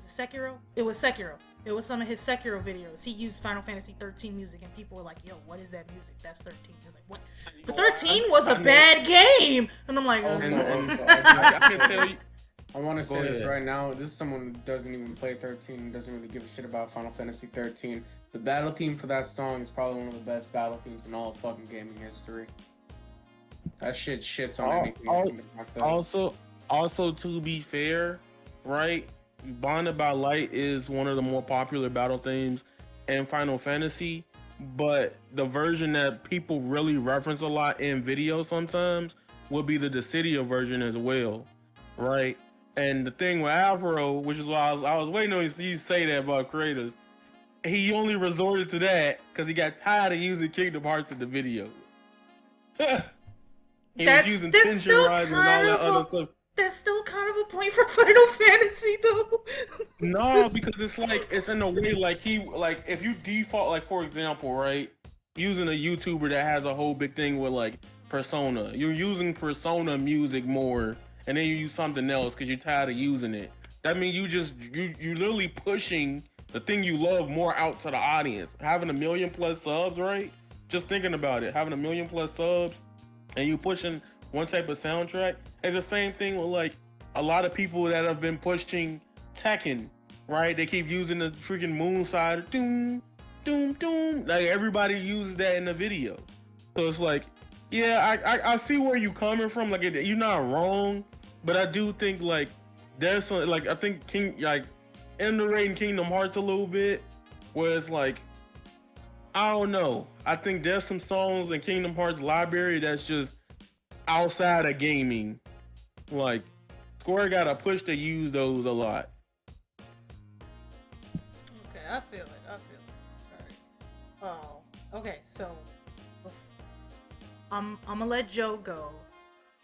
it Sekiro? It was Sekiro. It was some of his Sekiro videos. He used Final Fantasy 13 music, and people were like, yo, what is that music? That's 13. I was like, what? But 13 was a bad game! And I'm like, I want to say this right now. This is someone who doesn't even play 13, doesn't really give a shit about Final Fantasy 13. The battle theme for that song is probably one of the best battle themes in all of fucking gaming history. That shit shits on anything. Also, to be fair, right? Bonded by Light is one of the more popular battle themes in Final Fantasy, but the version that people really reference a lot in videos sometimes will be the Dissidia version as well, right? And the thing with Afro, which is why I was waiting on you to say that about creators, he only resorted to that because he got tired of using Kingdom Hearts in the video. He was using Tension Rise and all that other stuff. That's still kind of a point for Final Fantasy, though. No, because it's like, it's in a way like if you default, like for example, right, using a YouTuber that has a whole big thing with like Persona, you're using Persona music more, and then you use something else because you're tired of using it. That means you literally pushing the thing you love more out to the audience. Having 1 million plus subs, right? Just thinking about it, having 1 million plus subs, and you pushing one type of soundtrack. It's the same thing with like a lot of people that have been pushing Tekken, right? They keep using the freaking moon side, doom, doom, doom. Like everybody uses that in the video. So it's like, yeah, I see where you coming from. Like you're not wrong, but I do think like there's some, like I think underrating Kingdom Hearts a little bit, where it's like, I don't know. I think there's some songs in Kingdom Hearts library that's just outside of gaming. Like Square got a push to use those a lot. Okay, I feel it. Alright. Oh, okay, so I'm gonna let Joe go,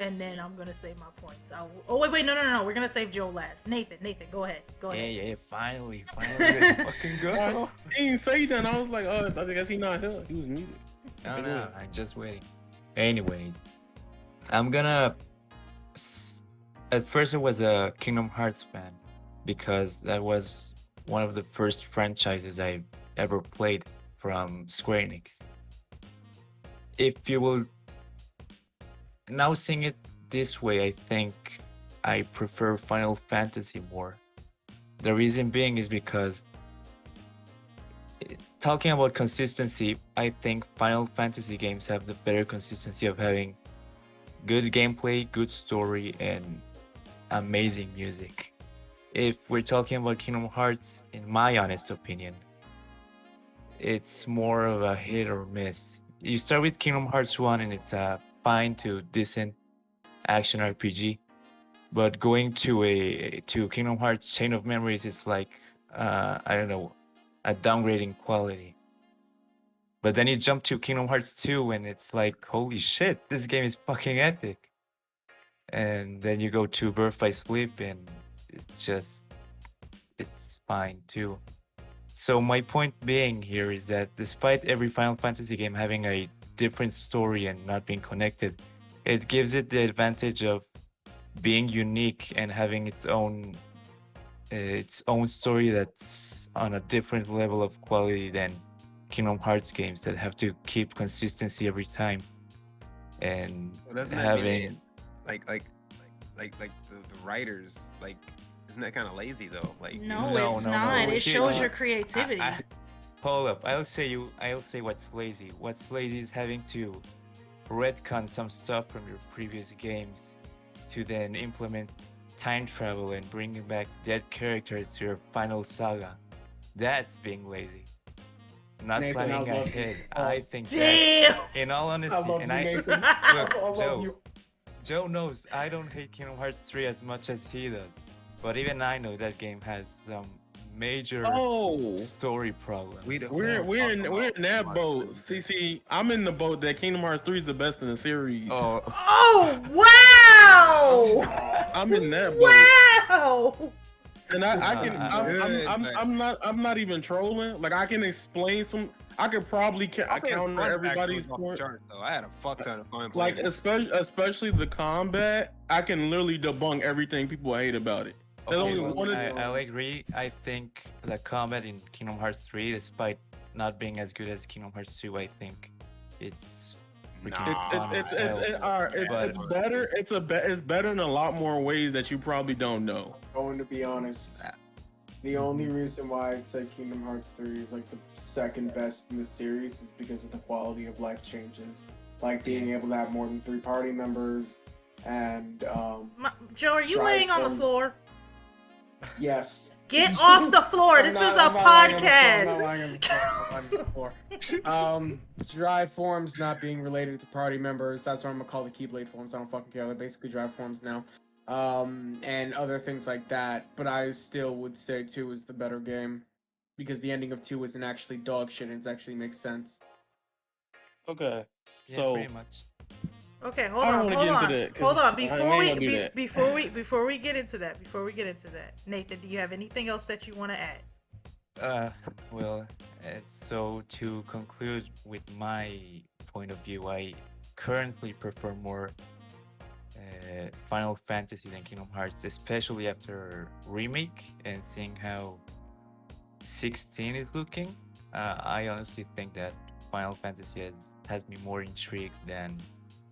and then I'm gonna save my points. Oh wait, no. We're gonna save Joe last. Nathan, go ahead. Yeah, finally, let's fucking go. He didn't say that. I was like, oh, I guess he not here. He was muted. No, I'm just waiting. Anyways, I'm gonna. At first, I was a Kingdom Hearts fan because that was one of the first franchises I ever played from Square Enix. If you will now seeing it this way, I think I prefer Final Fantasy more. The reason being is because talking about consistency, I think Final Fantasy games have the better consistency of having good gameplay, good story, and amazing music. If we're talking about Kingdom Hearts, in my honest opinion, it's more of a hit or miss. You start with Kingdom Hearts 1 and it's a fine to decent action RPG, but going to Kingdom Hearts Chain of Memories is like I don't know, a downgrading quality. But then you jump to Kingdom Hearts 2 and it's like, holy shit, this game is fucking epic. And then you go to Birth by Sleep and it's fine too. So my point being here is that despite every Final Fantasy game having a different story and not being connected, it gives it the advantage of being unique and having its own story that's on a different level of quality than Kingdom Hearts games that have to keep consistency every time. And having like the writers, like, isn't that kind of lazy though? Like, No, it's not. It shows your creativity. Hold up. I'll say what's lazy. What's lazy is having to retcon some stuff from your previous games to then implement time travel and bringing back dead characters to your final saga. That's being lazy. Not Nathan, planning I love ahead. you. I think Damn. that, in all honesty, I love and you, I Nathan. look, I love you. Joe knows I don't hate Kingdom Hearts 3 as much as he does. But even I know that game has some major story problems. We're in that boat. See, I'm in the boat that Kingdom Hearts 3 is the best in the series. Oh wow! I'm in that boat. Wow! And I'm not even trolling. Like, I can explain some. I could probably counter everybody's point. I had a fuck ton of fun Like, playing. especially the combat, I can literally debunk everything people hate about it. I'll agree. I think the combat in Kingdom Hearts 3, despite not being as good as Kingdom Hearts 2, I think it's it's better. It's better in a lot more ways that you probably don't know. Going to be honest, the only reason why I'd say Kingdom Hearts 3 is like the second best in the series is because of the quality of life changes, like being able to have more than 3 party members, and Joe, are you laying on the floor? Yes. Get off the floor. This is a podcast. Drive forms not being related to party members. That's what I'm gonna call the Keyblade forms. I don't fucking care. They're basically drive forms now. And other things like that. But I still would say 2 is the better game because the ending of 2 isn't actually dog shit. It actually makes sense. Okay. Yeah, so pretty much. Okay, hold on. Before we get into that, Nathan, do you have anything else that you want to add? So to conclude with my point of view, I currently prefer more Final Fantasy than Kingdom Hearts, especially after remake and seeing how 16 is looking. I honestly think that Final Fantasy has me more intrigued than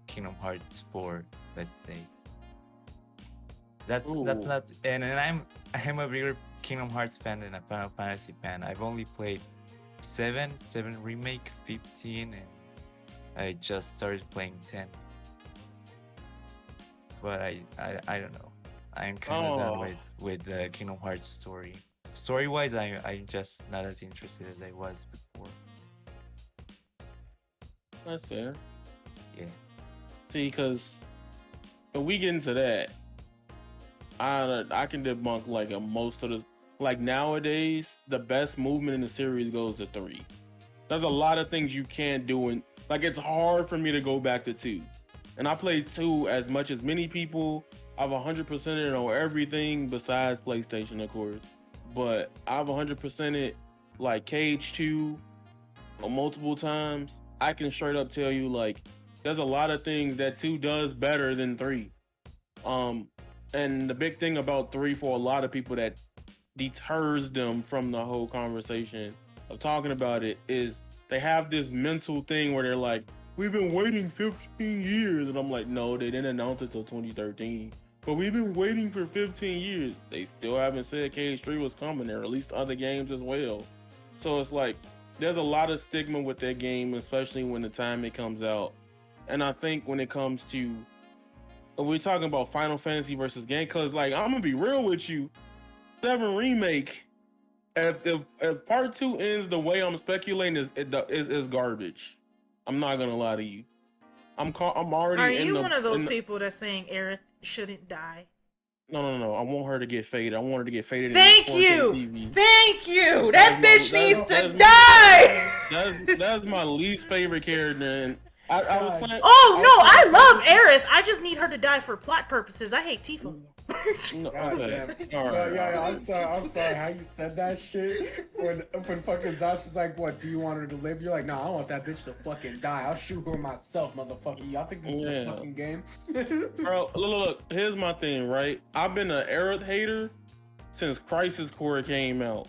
Kingdom Hearts 4, let's say. That's not, and I'm a bigger Kingdom Hearts fan than a Final Fantasy fan. I've only played 7 remake, 15, and I just started playing 10. But I don't know. I'm kind of done with the Kingdom Hearts story. Story-wise, I'm just not as interested as I was before. That's fair. Yeah. See, because if we get into that, I can debunk like most of the, like, nowadays the best movement in the series goes to 3. There's a lot of things you can't do, and like it's hard for me to go back to 2, And I played 2 as much as many people. I've 100%ed on everything besides PlayStation, of course. But I've 100%ed like Cage 2 multiple times. I can straight up tell you, like, there's a lot of things that 2 does better than 3. And the big thing about 3 for a lot of people that deters them from the whole conversation of talking about it is they have this mental thing where they're like, we've been waiting 15 years. And I'm like, no, they didn't announce it till 2013. But we've been waiting for 15 years. They still haven't said Cage 3 was coming. They released other games as well. So it's like, there's a lot of stigma with that game, especially when the time it comes out. And I think when it comes to, we're talking about Final Fantasy versus game, because like, I'm gonna be real with you, 7 Remake, if part 2 ends the way I'm speculating, is garbage. I'm not gonna lie to you. I'm already. Are you one of those people that's saying Aerith shouldn't die? No. I want her to get faded. I want her to get faded. Thank in 4K you. TV. Thank you. That bitch needs to die. That's my least favorite character. And I was playing. Oh no, I love Aerith. I just need her to die for plot purposes. I hate Tifa. No, God okay. damn. All right. Yo, I'm sorry how you said that shit. When fucking Zach was like, what, do you want her to live? You're like, no, I want that bitch to fucking die. I'll shoot her myself, motherfucker. Y'all think this is a fucking game? Bro, look, here's my thing, right? I've been an Aerith hater since Crisis Core came out.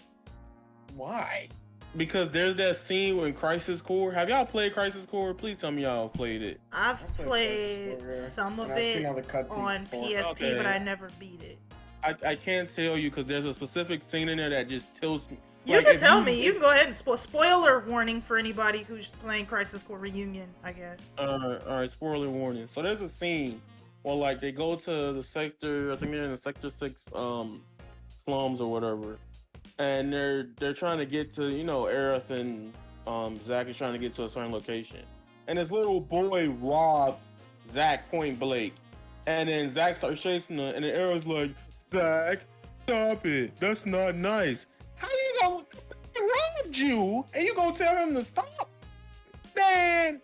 Why? Because there's that scene in Crisis Core. Have y'all played Crisis Core? Please tell me y'all played it. I've played some of it on PSP, but I never beat it. I can't tell you because there's a specific scene in there that just tilts me. You like, can tell me. You can go ahead and spoiler warning for anybody who's playing Crisis Core Reunion, I guess. Alright, spoiler warning. So there's a scene where like they go to the sector, I think they're in the Sector 6 slums or whatever. And they're trying to get to, you know, Aerith and Zack is trying to get to a certain location. And this little boy robs Zack point blank. And then Zack starts chasing her, and then Aerith's like, Zack, stop it. That's not nice. How you gonna, he robbed you, and you gonna tell him to stop? Man,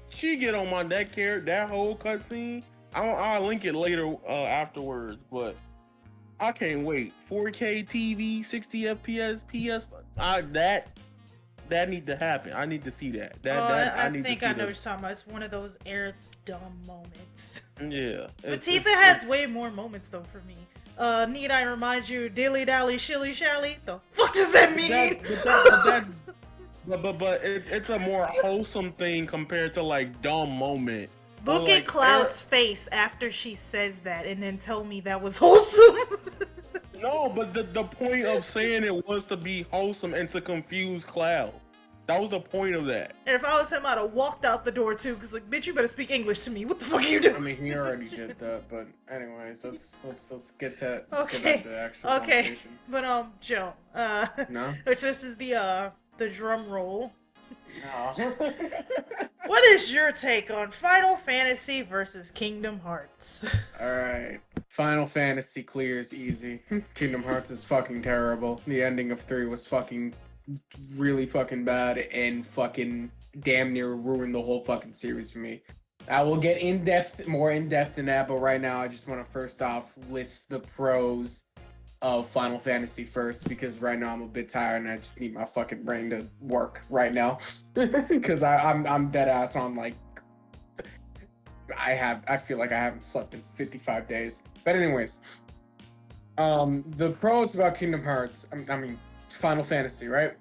she get on my that whole cutscene. I'll link it later afterwards, but I can't wait. 4K TV, 60 FPS, PS. That need to happen. I need to see that. I think I know what you're talking about. It's one of those Aerith's dumb moments. Yeah. But Tifa has way more moments though for me. Need I remind you, dilly dally, shilly shally? The fuck does that mean? But it's a more wholesome thing compared to like dumb moment. Look at Cloud's face after she says that and then tell me that was wholesome. No, but the point of saying it was to be wholesome and to confuse Cloud. That was the point of that. And if I was him, I'd have walked out the door too, because like, bitch, you better speak English to me. What the fuck are you doing? I mean, he already did that, but anyways, let's get to get Okay. back to the actual conversation. But Joe, No? which this is the drum roll. No. What is your take on Final Fantasy versus Kingdom Hearts? Alright. Final Fantasy clears easy. Kingdom Hearts is fucking terrible. The ending of 3 was fucking really fucking bad and fucking damn near ruined the whole fucking series for me. I will get more in depth than that, but right now I just want to first off list the pros of Final Fantasy first, because right now I'm a bit tired and I just need my fucking brain to work right now. Because I'm dead ass on like I feel like I haven't slept in 55 days. But anyways, the pros about Kingdom Hearts, I mean Final Fantasy, right?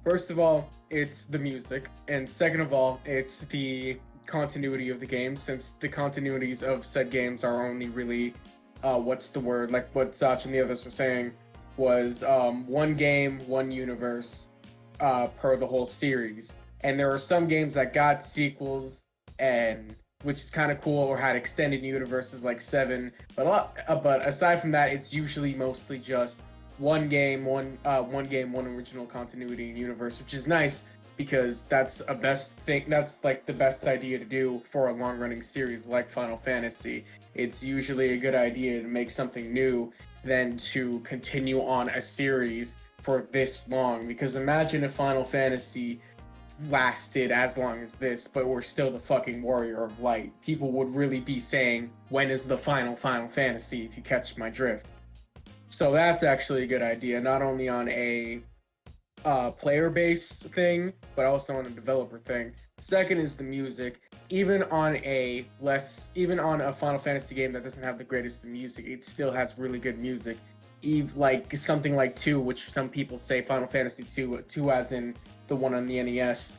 First of all, it's the music, and second of all, it's the continuity of the game, since the continuities of said games are only really what's the word, like what Sach and the others were saying, was one game, one universe per the whole series. And there are some games that got sequels, and which is kind of cool, or had extended universes like 7. But aside from that, it's usually mostly just one game, one original continuity and universe, which is nice because that's a best thing. That's like the best idea to do for a long-running series like Final Fantasy. It's usually a good idea to make something new than to continue on a series for this long. Because imagine if Final Fantasy lasted as long as this, but we're still the fucking Warrior of Light, people would really be saying, when is the Final Fantasy, if you catch my drift. So that's actually a good idea, not only on a player base thing, but also on a developer thing. Second is the music. Even on a Final Fantasy game that doesn't have the greatest music, it still has really good music. Like something like 2, which some people say Final Fantasy 2 as in the one on the NES,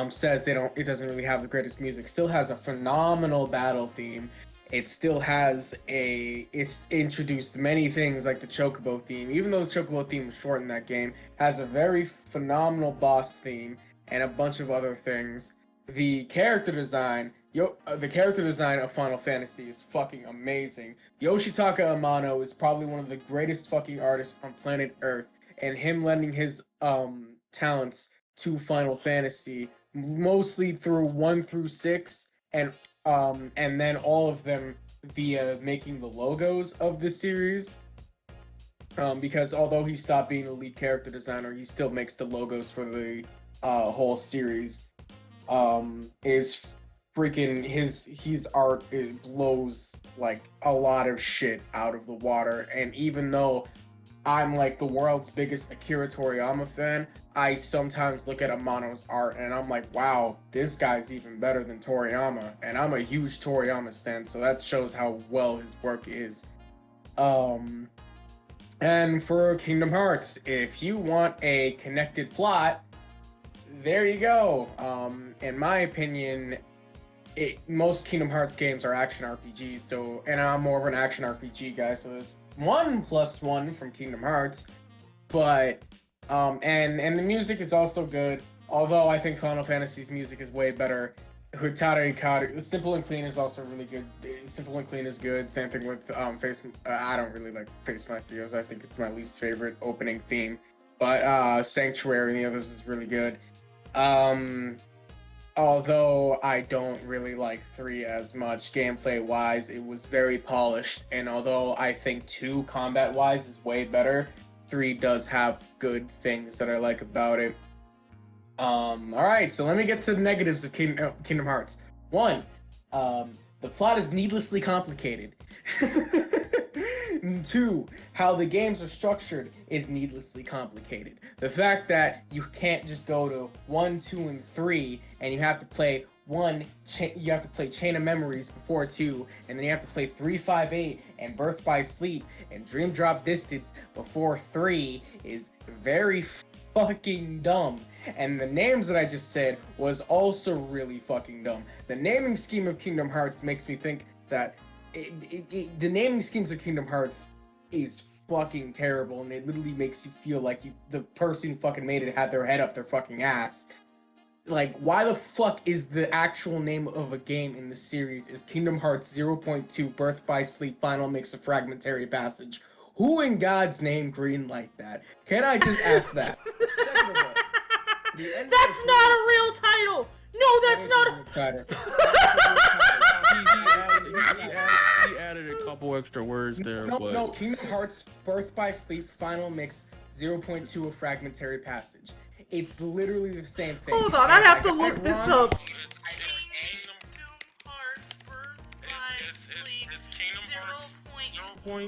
says it doesn't really have the greatest music. Still has a phenomenal battle theme. It still has it's introduced many things like the Chocobo theme. Even though the Chocobo theme was short in that game, has a very phenomenal boss theme and a bunch of other things. The character design of Final Fantasy is fucking amazing. Yoshitaka Amano is probably one of the greatest fucking artists on planet Earth, and him lending his talents to Final Fantasy, mostly through 1 through 6, and then all of them via making the logos of the series. Because although he stopped being the lead character designer, he still makes the logos for the whole series. Is freaking his art, it blows like a lot of shit out of the water. And even though I'm like the world's biggest Akira Toriyama fan, I sometimes look at Amano's art and I'm like, wow, this guy's even better than Toriyama. And I'm a huge Toriyama stan, so that shows how well his work is. And for Kingdom Hearts, if you want a connected plot, there you go. In my opinion, most Kingdom Hearts games are action RPGs, and I'm more of an action RPG guy, so there's 1+1 from Kingdom Hearts, but and the music is also good, although I think Final Fantasy's music is way better. Hutara Hikaru, Simple and Clean is also really good. Simple and Clean is good. Same thing with I don't really like Face My Fears. I think it's my least favorite opening theme, but Sanctuary and the others is really good. Although I don't really like 3 as much gameplay-wise, it was very polished, and although I think 2 combat-wise is way better, 3 does have good things that I like about it. Alright, so let me get to the negatives of Kingdom Hearts. 1, the plot is needlessly complicated. 2, how the games are structured is needlessly complicated. The fact that you can't just go to 1, 2, and 3, and you have to play Chain of Memories before 2, and then you have to play 3, 5, 8, and Birth by Sleep, and Dream Drop Distance before 3 is very fucking dumb. And the names that I just said was also really fucking dumb. The naming scheme of Kingdom Hearts makes me think that the naming schemes of Kingdom Hearts is fucking terrible, and it literally makes you feel like the person who fucking made it had their head up their fucking ass. Like, why the fuck is the actual name of a game in the series is Kingdom Hearts 0.2 Birth by Sleep Final Mix of Fragmentary Passage? Who in God's name greenlight that? Can I just ask that? That's not a real title! No, that's not a title. He added a couple extra words there. No, Kingdom Hearts Birth by Sleep Final Mix 0.2 of Fragmentary Passage. It's literally the same thing. Hold on, I have to look this up.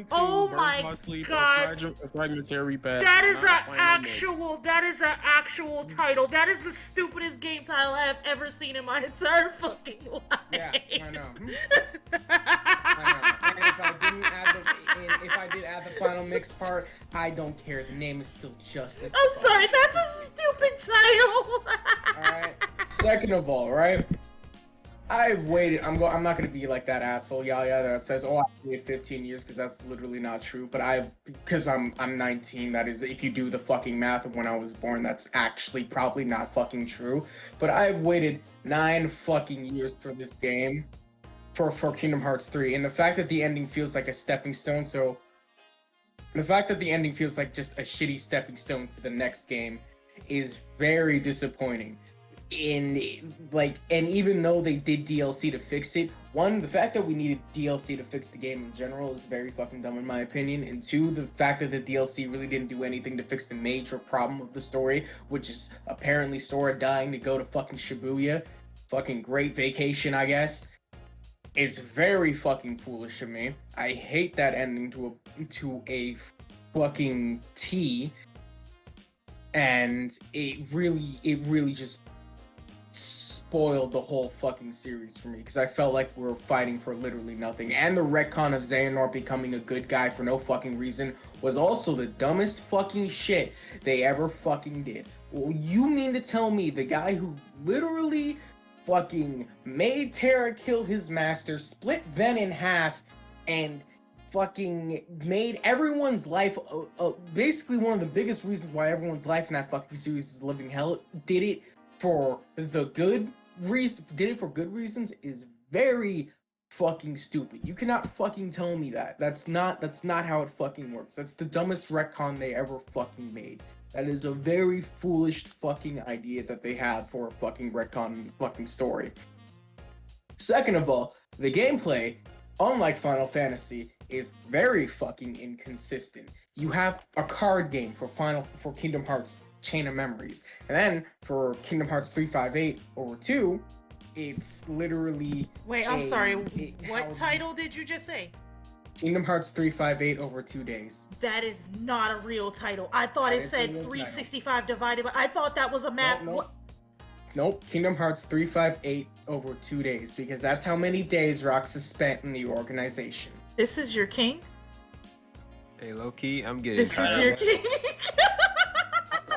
Oh my god! Fragmentary Passage. That is an actual title. That is the stupidest game title I have ever seen in my entire fucking life. Yeah, I know. And if I did add the final mix part, I don't care. The name is still just as I'm sorry, that's a stupid title. Alright. Second of all, right? I've waited. I'm not gonna be like that asshole that says, "Oh, I waited 15 years," because that's literally not true. But because I'm 19. That is, if you do the fucking math of when I was born, that's actually probably not fucking true. But I've waited 9 fucking years for this game, for Kingdom Hearts 3, and the fact that the ending feels like a stepping stone. So the fact that the ending feels like just a shitty stepping stone to the next game is very disappointing. And even though they did DLC to fix it, one, the fact that we needed DLC to fix the game in general is very fucking dumb in my opinion. And two, the fact that the DLC really didn't do anything to fix the major problem of the story, which is apparently Sora dying to go to fucking Shibuya. Fucking great vacation, I guess. It's very fucking foolish of me. I hate that ending to a fucking T. And it really just spoiled the whole fucking series for me, because I felt like we were fighting for literally nothing. And the retcon of Xehanort becoming a good guy for no fucking reason was also the dumbest fucking shit they ever fucking did. Well, you mean to tell me the guy who literally fucking made Terra kill his master, split Ven in half, and fucking made everyone's life basically one of the biggest reasons why everyone's life in that fucking series is living hell, did it for good reasons is very fucking stupid. You cannot fucking tell me that. That's not how it fucking works. That's the dumbest retcon they ever fucking made. That is a very foolish fucking idea that they have for a fucking retcon fucking story. Second of all, the gameplay, unlike Final Fantasy, is very fucking inconsistent. You have a card game for Kingdom Hearts Chain of Memories, and then for Kingdom Hearts 358/2, it's literally Wait, I'm sorry. What title did you just say? Kingdom Hearts 358/2 days. That is not a real title. I thought it said 365 divided by. I thought that was a math. Nope. Kingdom Hearts 358/2 days, because that's how many days Rox has spent in the organization. This is your king? Hey, low key, I'm getting. This is your king.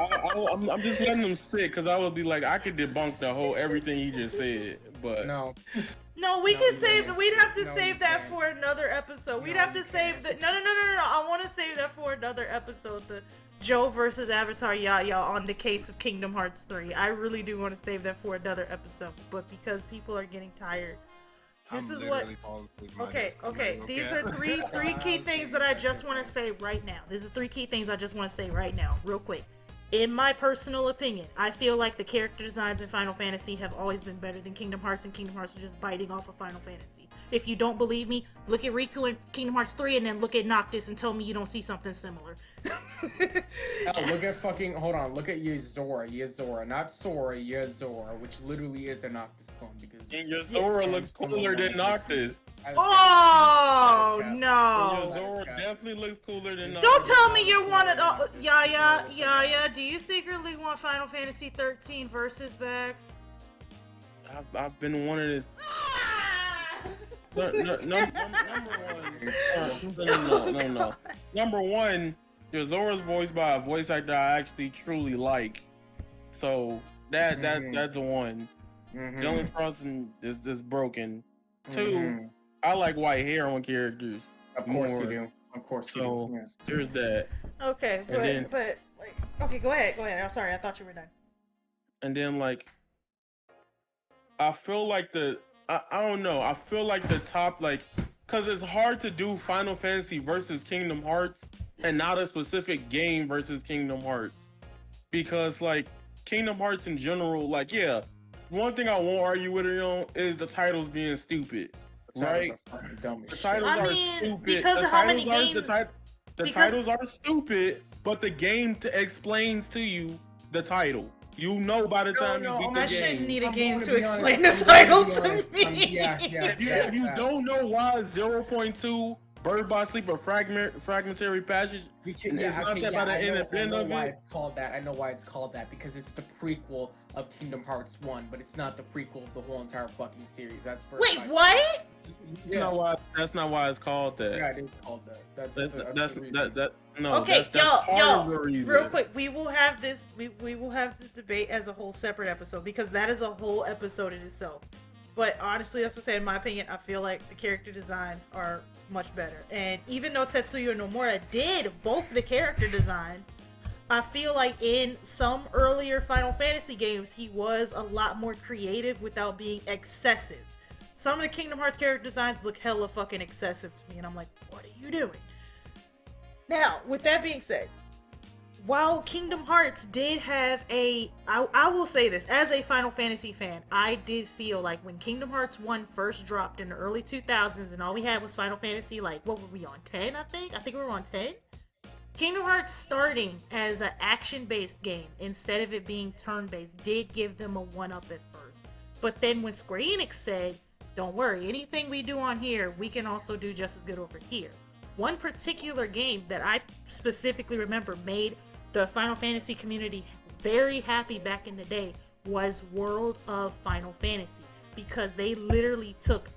I'm just letting them sit, because I would be like, I could debunk the whole everything he just said, but no. No, we can save. We'd have to save that for another episode. We'd have to save that. No. I want to save that for another episode. The Joe versus Avatar Yaya on the case of Kingdom Hearts 3. I really do want to save that for another episode, but because people are getting tired. This is what. Okay. These are three key things that I just want to say right now. These are 3 key things I just want to say right now, real quick. In my personal opinion, I feel like the character designs in Final Fantasy have always been better than Kingdom Hearts, and Kingdom Hearts are just biting off of Final Fantasy. If you don't believe me, look at Riku in Kingdom Hearts 3 and then look at Noctis and tell me you don't see something similar. Look at fucking, hold on, look at Yuzora, not Sora, Yuzora, which literally is a Noctis clone, because... And Yuzora looks cooler than Noctis. Oh, no. Yuzora definitely looks cooler than Noctis. Don't tell me you want it all. Yaya, do you secretly want Final Fantasy 13 versus back? I've been wanting to... Number one, Yozora's voiced by a voice actor I actually truly like, so that's a one. The only person is broken. Two, I like white hair on characters. Of course you do. Of course you do. Yes. There's that. Okay, but okay, go ahead. I'm sorry, I thought you were done. And then I feel like I don't know. I feel like the top, because it's hard to do Final Fantasy versus Kingdom Hearts and not a specific game versus Kingdom Hearts. Because, Kingdom Hearts in general, one thing I won't argue with it on is the titles being stupid. Right? The titles are stupid. Because of how many games... The titles are stupid, but the game explains to you the title. You know by the time you beat the game. I shouldn't need a game to explain the title to me. If you don't know why 0.2 Birth by Sleep or Fragmentary Passage I know why it's called that. I know why it's called that, because it's the prequel of Kingdom Hearts 1, but it's not the prequel of the whole entire fucking series. That's Birth Wait, by what? That's not why it's called that. Yeah, it is called that. That's the reason. Okay, that's y'all, real quick, we will have this debate as a whole separate episode, because that is a whole episode in itself. But honestly, that's what I say, in my opinion, I feel like the character designs are much better. And even though Tetsuya Nomura did both the character designs, I feel like in some earlier Final Fantasy games, he was a lot more creative without being excessive. Some of the Kingdom Hearts character designs look hella fucking excessive to me, and I'm like, what are you doing? Now, with that being said, while Kingdom Hearts did have I will say this, as a Final Fantasy fan, I did feel like when Kingdom Hearts 1 first dropped in the early 2000s and all we had was Final Fantasy, like, what were we on, 10, I think we were on 10? Kingdom Hearts starting as an action-based game instead of it being turn-based did give them a one-up at first. But then when Square Enix said, don't worry, anything we do on here, we can also do just as good over here. One particular game that I specifically remember made the Final Fantasy community very happy back in the day was World of Final Fantasy, because they literally took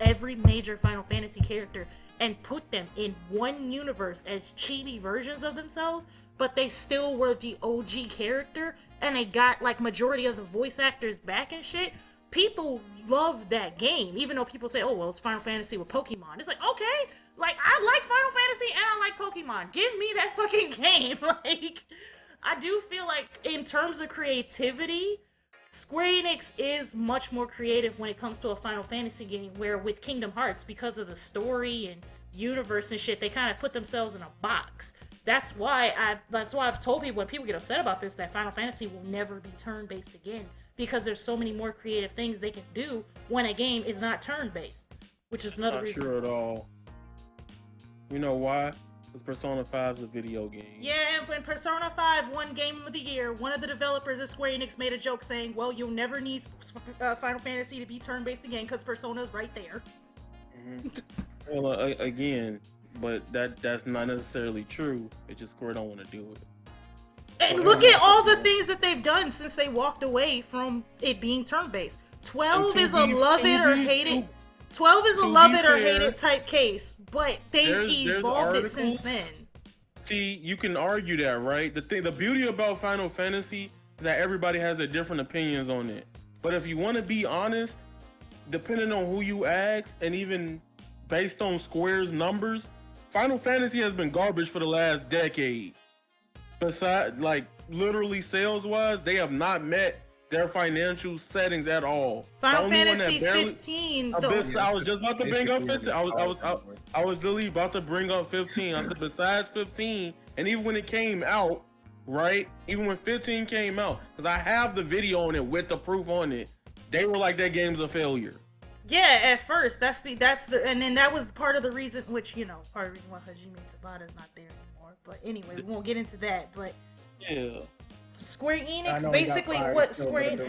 every major Final Fantasy character and put them in one universe as chibi versions of themselves, but they still were the OG character, and they got like majority of the voice actors back and shit. People love that game, even though people say, oh, well, it's Final Fantasy with Pokemon. It's like, okay, like, I like Final Fantasy and I like Pokemon. Give me that fucking game. Like, I do feel like in terms of creativity, Square Enix is much more creative when it comes to a Final Fantasy game, where with Kingdom Hearts, because of the story and universe and shit, they kind of put themselves in a box. That's why I've told people, when people get upset about this, that Final Fantasy will never be turn-based again, because there's so many more creative things they can do when a game is not turn-based, which is another reason. Not true at all. You know why? Because Persona 5 is a video game. Yeah, and when Persona 5 won Game of the Year, one of the developers at Square Enix made a joke saying, well, you'll never need Final Fantasy to be turn-based again because Persona's right there. Mm-hmm. Well, again, but that's not necessarily true. It's just Square don't want to do it. And look at all the things that they've done since they walked away from it being turn-based. 12 is a love it or hate it. 12 is a love it or hate it type case, but they've evolved it since then. See, you can argue that, right? The beauty about Final Fantasy is that everybody has their different opinions on it. But if you want to be honest, depending on who you ask, and even based on Square's numbers, Final Fantasy has been garbage for the last decade. Besides, like, literally sales-wise, they have not met their financial settings at all. Final Fantasy 15. I was just about to bring up 15. I was literally about to bring up 15. I said besides 15, and even when it came out, right? Even when 15 came out, because I have the video on it with the proof on it, they were like, that game's a failure. Yeah, at first, and then that was part of the reason, which, you know, part of the reason why Hajime Tabata's not there anymore. But anyway, we won't get into that. But yeah. Square Enix basically what Square Enix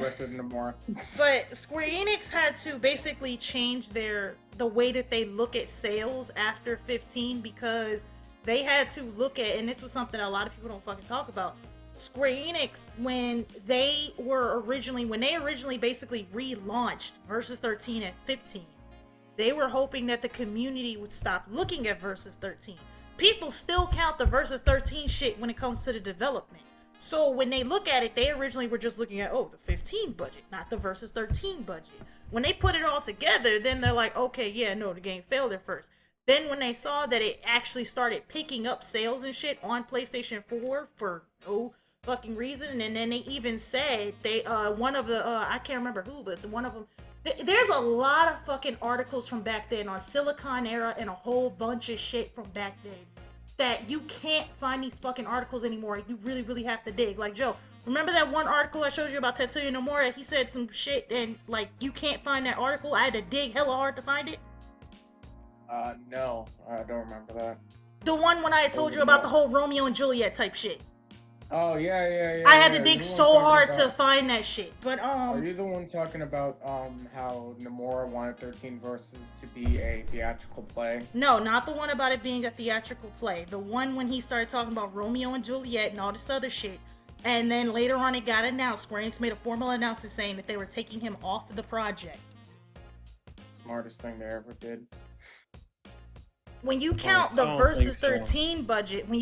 had to basically change the way that they look at sales after 15, because they had to look at, and this was something a lot of people don't fucking talk about. Square Enix, when they originally basically relaunched Versus 13 at 15, they were hoping that the community would stop looking at Versus 13. People still count the Versus 13 shit when it comes to the development. So when they look at it, they originally were just looking at, the 15 budget, not the Versus 13 budget. When they put it all together, then they're like, okay, yeah, no, the game failed at first. Then when they saw that it actually started picking up sales and shit on PlayStation 4 for no fucking reason, and then they even said one of the I can't remember who, but one of them, there's a lot of fucking articles from back then on Silicon Era and a whole bunch of shit from back then that you can't find these fucking articles anymore. You really, really have to dig. Like, Joe, remember that one article I showed you about Tetsuya Nomura? He said some shit and, like, you can't find that article. I had to dig hella hard to find it. No, I don't remember that. The one when I had told you about the whole Romeo and Juliet type shit. Oh, yeah. I had to dig so hard to find that shit. But, Are you the one talking about, how Nomura wanted 13 Versus to be a theatrical play? No, not the one about it being a theatrical play. The one when he started talking about Romeo and Juliet and all this other shit. And then later on it got announced. Square Enix made a formal announcement saying that they were taking him off the project. Smartest thing they ever did. When you count the Versus 13 budget, on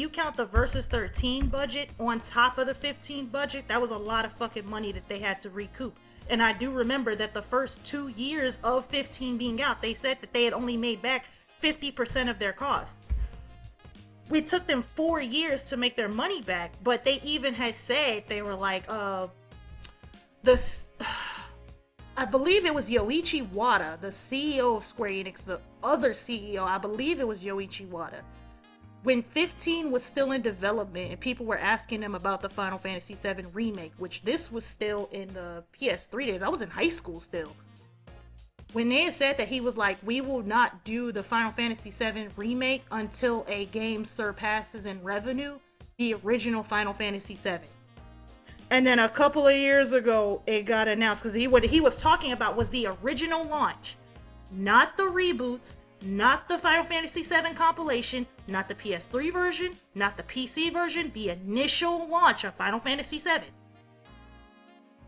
top of the 15 budget, that was a lot of fucking money that they had to recoup. And I do remember that the first 2 years of 15 being out, they said that they had only made back 50% of their costs. It took them 4 years to make their money back, but they even had said, they were like, I believe it was Yoichi Wada, the CEO of Square Enix, the other CEO, I believe it was Yoichi Wada. when 15 was still in development and people were asking him about the Final Fantasy VII remake, which this was still in the PS3 days. I was in high school still. When they had said that he was like, we will not do the Final Fantasy VII remake until a game surpasses in revenue the original Final Fantasy VII. And then a couple of years ago, it got announced, because what he was talking about was the original launch, not the reboots, not the Final Fantasy VII compilation, not the PS3 version, not the PC version, the initial launch of Final Fantasy VII.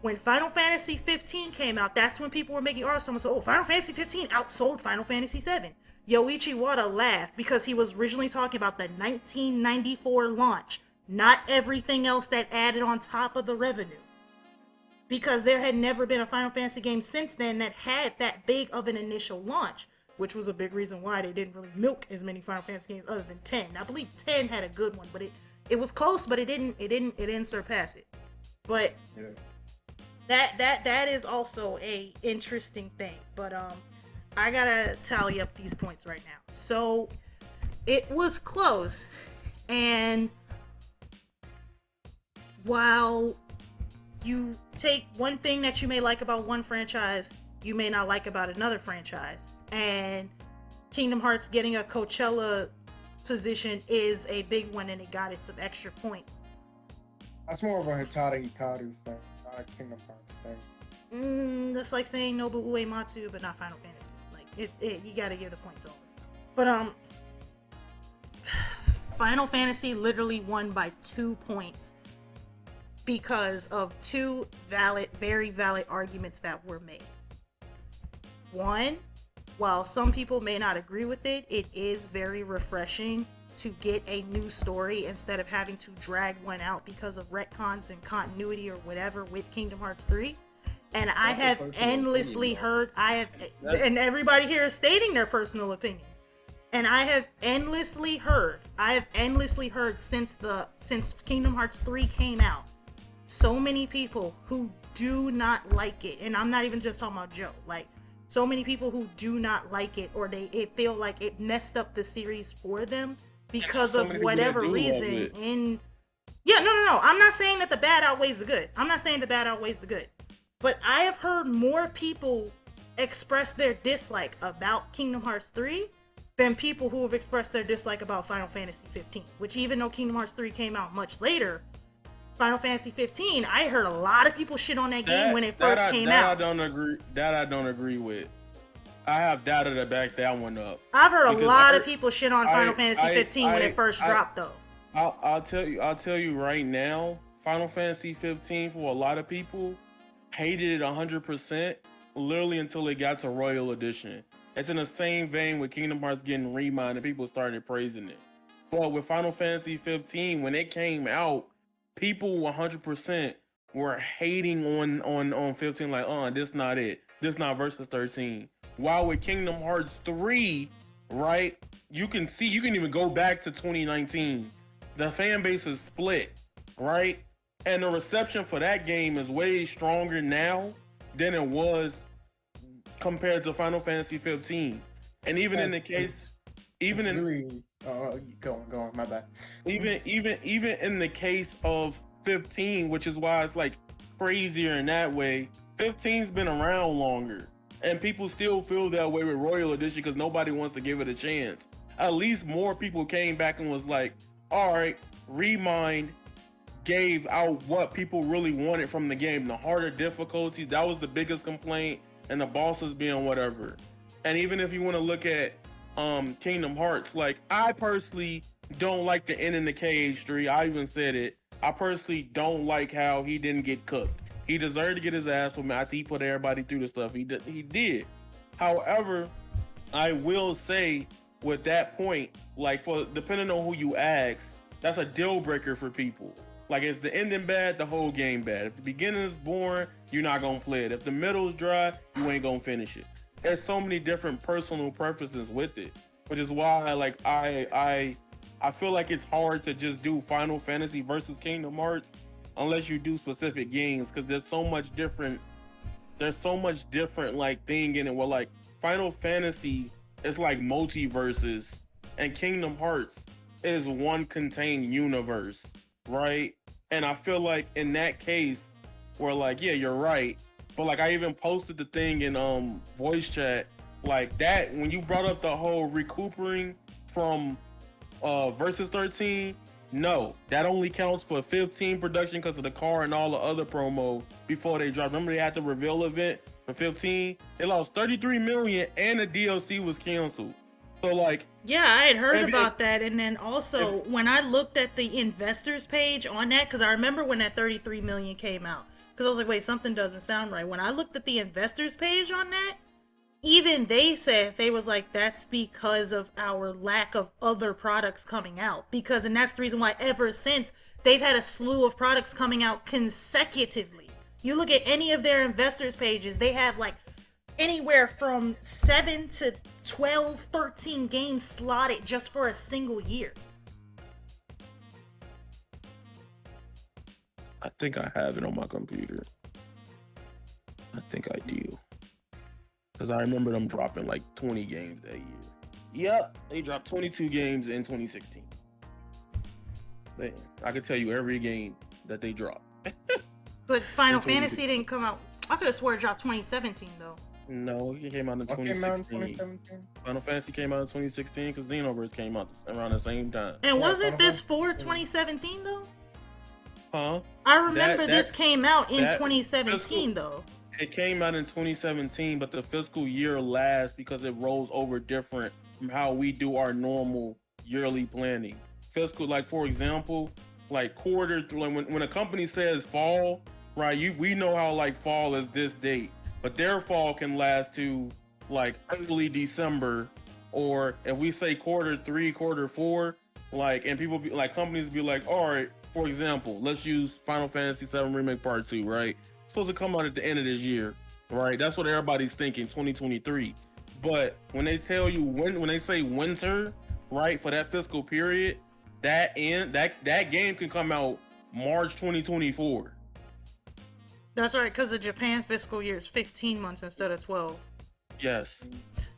When Final Fantasy 15 came out, that's when people were making articles. Someone said, oh, Final Fantasy 15 outsold Final Fantasy 7. Yoichi Wada laughed because he was originally talking about the 1994 launch, not everything else that added on top of the revenue. Because there had never been a Final Fantasy game since then that had that big of an initial launch, which was a big reason why they didn't really milk as many Final Fantasy games other than 10. I believe 10 had a good one, but it was close, but it didn't surpass it. But yeah. That is also a interesting thing, but I gotta tally up these points right now. So it was close, and while you take one thing that you may like about one franchise, you may not like about another franchise, and Kingdom Hearts getting a Coachella position is a big one, and it got it some extra points. That's more of a Hitada Hikaru thing. Kingdom Hearts thing. That's like saying Nobu Uematsu, but not Final Fantasy. Like you gotta give the points over. But Final Fantasy literally won by 2 points because of two very valid arguments that were made. One, while some people may not agree with it, it is very refreshing to get a new story instead of having to drag one out because of retcons and continuity or whatever with Kingdom Hearts 3. And I have endlessly heard, and everybody here is stating their personal opinions. And I have endlessly heard since Kingdom Hearts 3 came out, so many people who do not like it, and I'm not even just talking about Joe, like so many people who do not like it, or they feel like it messed up the series for them because of whatever reason. And yeah, no, I'm not saying that the bad outweighs the good. But I have heard more people express their dislike about Kingdom Hearts 3 than people who have expressed their dislike about Final Fantasy 15, which even though Kingdom Hearts 3 came out much later, Final Fantasy 15, I heard a lot of people shit on that game when it first came out. I don't agree with. I have data to back that one up. I've heard a lot of people shit on Final Fantasy 15 when it first dropped, though. I'll tell you right now, Final Fantasy 15 for a lot of people hated it 100%, literally until it got to Royal Edition. It's in the same vein with Kingdom Hearts getting reminded, people started praising it. But with Final Fantasy 15, when it came out, people 100% were hating on 15, like, this not it. This not versus 13. While with Kingdom Hearts 3, right, you can even go back to 2019. The fan base is split, right? And the reception for that game is way stronger now than it was compared to Final Fantasy 15. And even in the case, go on, my bad. Even in the case of 15, which is why it's like crazier in that way, 15's been around longer. And people still feel that way with Royal Edition because nobody wants to give it a chance. At least more people came back and was like, all right, Remind gave out what people really wanted from the game. The harder difficulties, that was the biggest complaint, and the bosses being whatever. And even if you want to look at Kingdom Hearts, like, I personally don't like the end in the cage 3. I even said it. I personally don't like how he didn't get cooked. He deserved to get his ass whooped after he put everybody through the stuff he did. However, I will say with that point, like, for depending on who you ask, that's a deal breaker for people. Like, if the ending bad, the whole game bad. If the beginning is boring, you're not gonna play it. If the middle is dry, you ain't gonna finish it. There's so many different personal preferences with it, which is why, like, I feel like it's hard to just do Final Fantasy versus Kingdom Hearts unless you do specific games, because there's so much different like thing in it where, like, Final Fantasy is like multiverses, and Kingdom Hearts is one contained universe, right? And I feel like in that case, where like, yeah, you're right, but like I even posted the thing in voice chat, like that when you brought up the whole recouping from versus 13, no, that only counts for 15 production because of the car and all the other promo before they dropped. Remember they had the reveal event for 15? They lost 33 million and the DLC was canceled. So like, yeah, I had heard about that, and then also when I looked at the investors page on that, because I remember when that 33 million came out, because I was like, wait, something doesn't sound right. When I looked at the investors page on that, even they said, they was like, that's because of our lack of other products coming out, and that's the reason why ever since they've had a slew of products coming out consecutively. You look at any of their investors pages, they have like anywhere from 7 to 12, 13 games slotted just for a single year. I think I have it on my computer. I think I do. Because I remember them dropping like 20 games that year. Yep, they dropped 22 games in 2016. Man, I could tell you every game that they dropped. But Final Fantasy didn't come out. I could have swore it dropped 2017 though. No, it came out in 2016. Final Fantasy came out in 2016 because Xenoverse came out around the same time. And wasn't this for 2017 though? Huh? I remember this came out in 2017 though. It came out in 2017, but the fiscal year lasts because it rolls over different from how we do our normal yearly planning. Fiscal, like for example, like when a company says fall, right? We know how like fall is this date. But their fall can last to like early December, or if we say quarter 3, quarter 4, like, and people be like, companies be like, all right, for example, let's use Final Fantasy VII Remake Part 2, right? It's supposed to come out at the end of this year, right? That's what everybody's thinking, 2023. But when they tell you when they say winter, right, for that fiscal period, that game can come out March 2024. That's right, because the Japan fiscal year is 15 months instead of 12. Yes.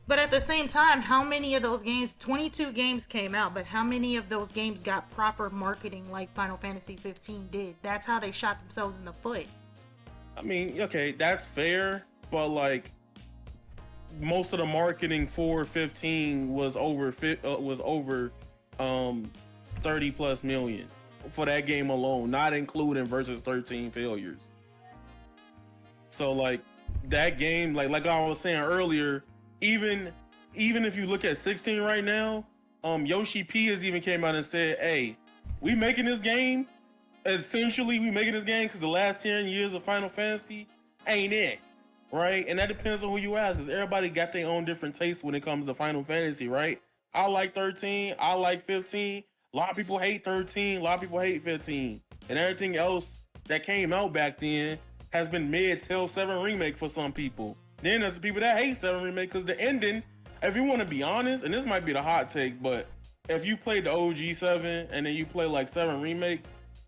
But at the same time, how many of those games, 22 games came out, but how many of those games got proper marketing like Final Fantasy 15 did? That's how they shot themselves in the foot. I mean, okay, that's fair, but like most of the marketing for 15 was over 30 plus million for that game alone, not including versus 13 failures. So like that game, like I was saying earlier, even if you look at 16 right now, Yoshi P has even came out and said, hey, we making this game. Essentially, we making this game because the last 10 years of Final Fantasy ain't it, right? And that depends on who you ask, because everybody got their own different taste when it comes to Final Fantasy, right? I like 13, I like 15. A lot of people hate 13, a lot of people hate 15. And everything else that came out back then has been mid till 7 Remake for some people. Then there's the people that hate 7 Remake because the ending, if you want to be honest, and this might be the hot take, but if you play the OG 7 and then you play like 7 Remake,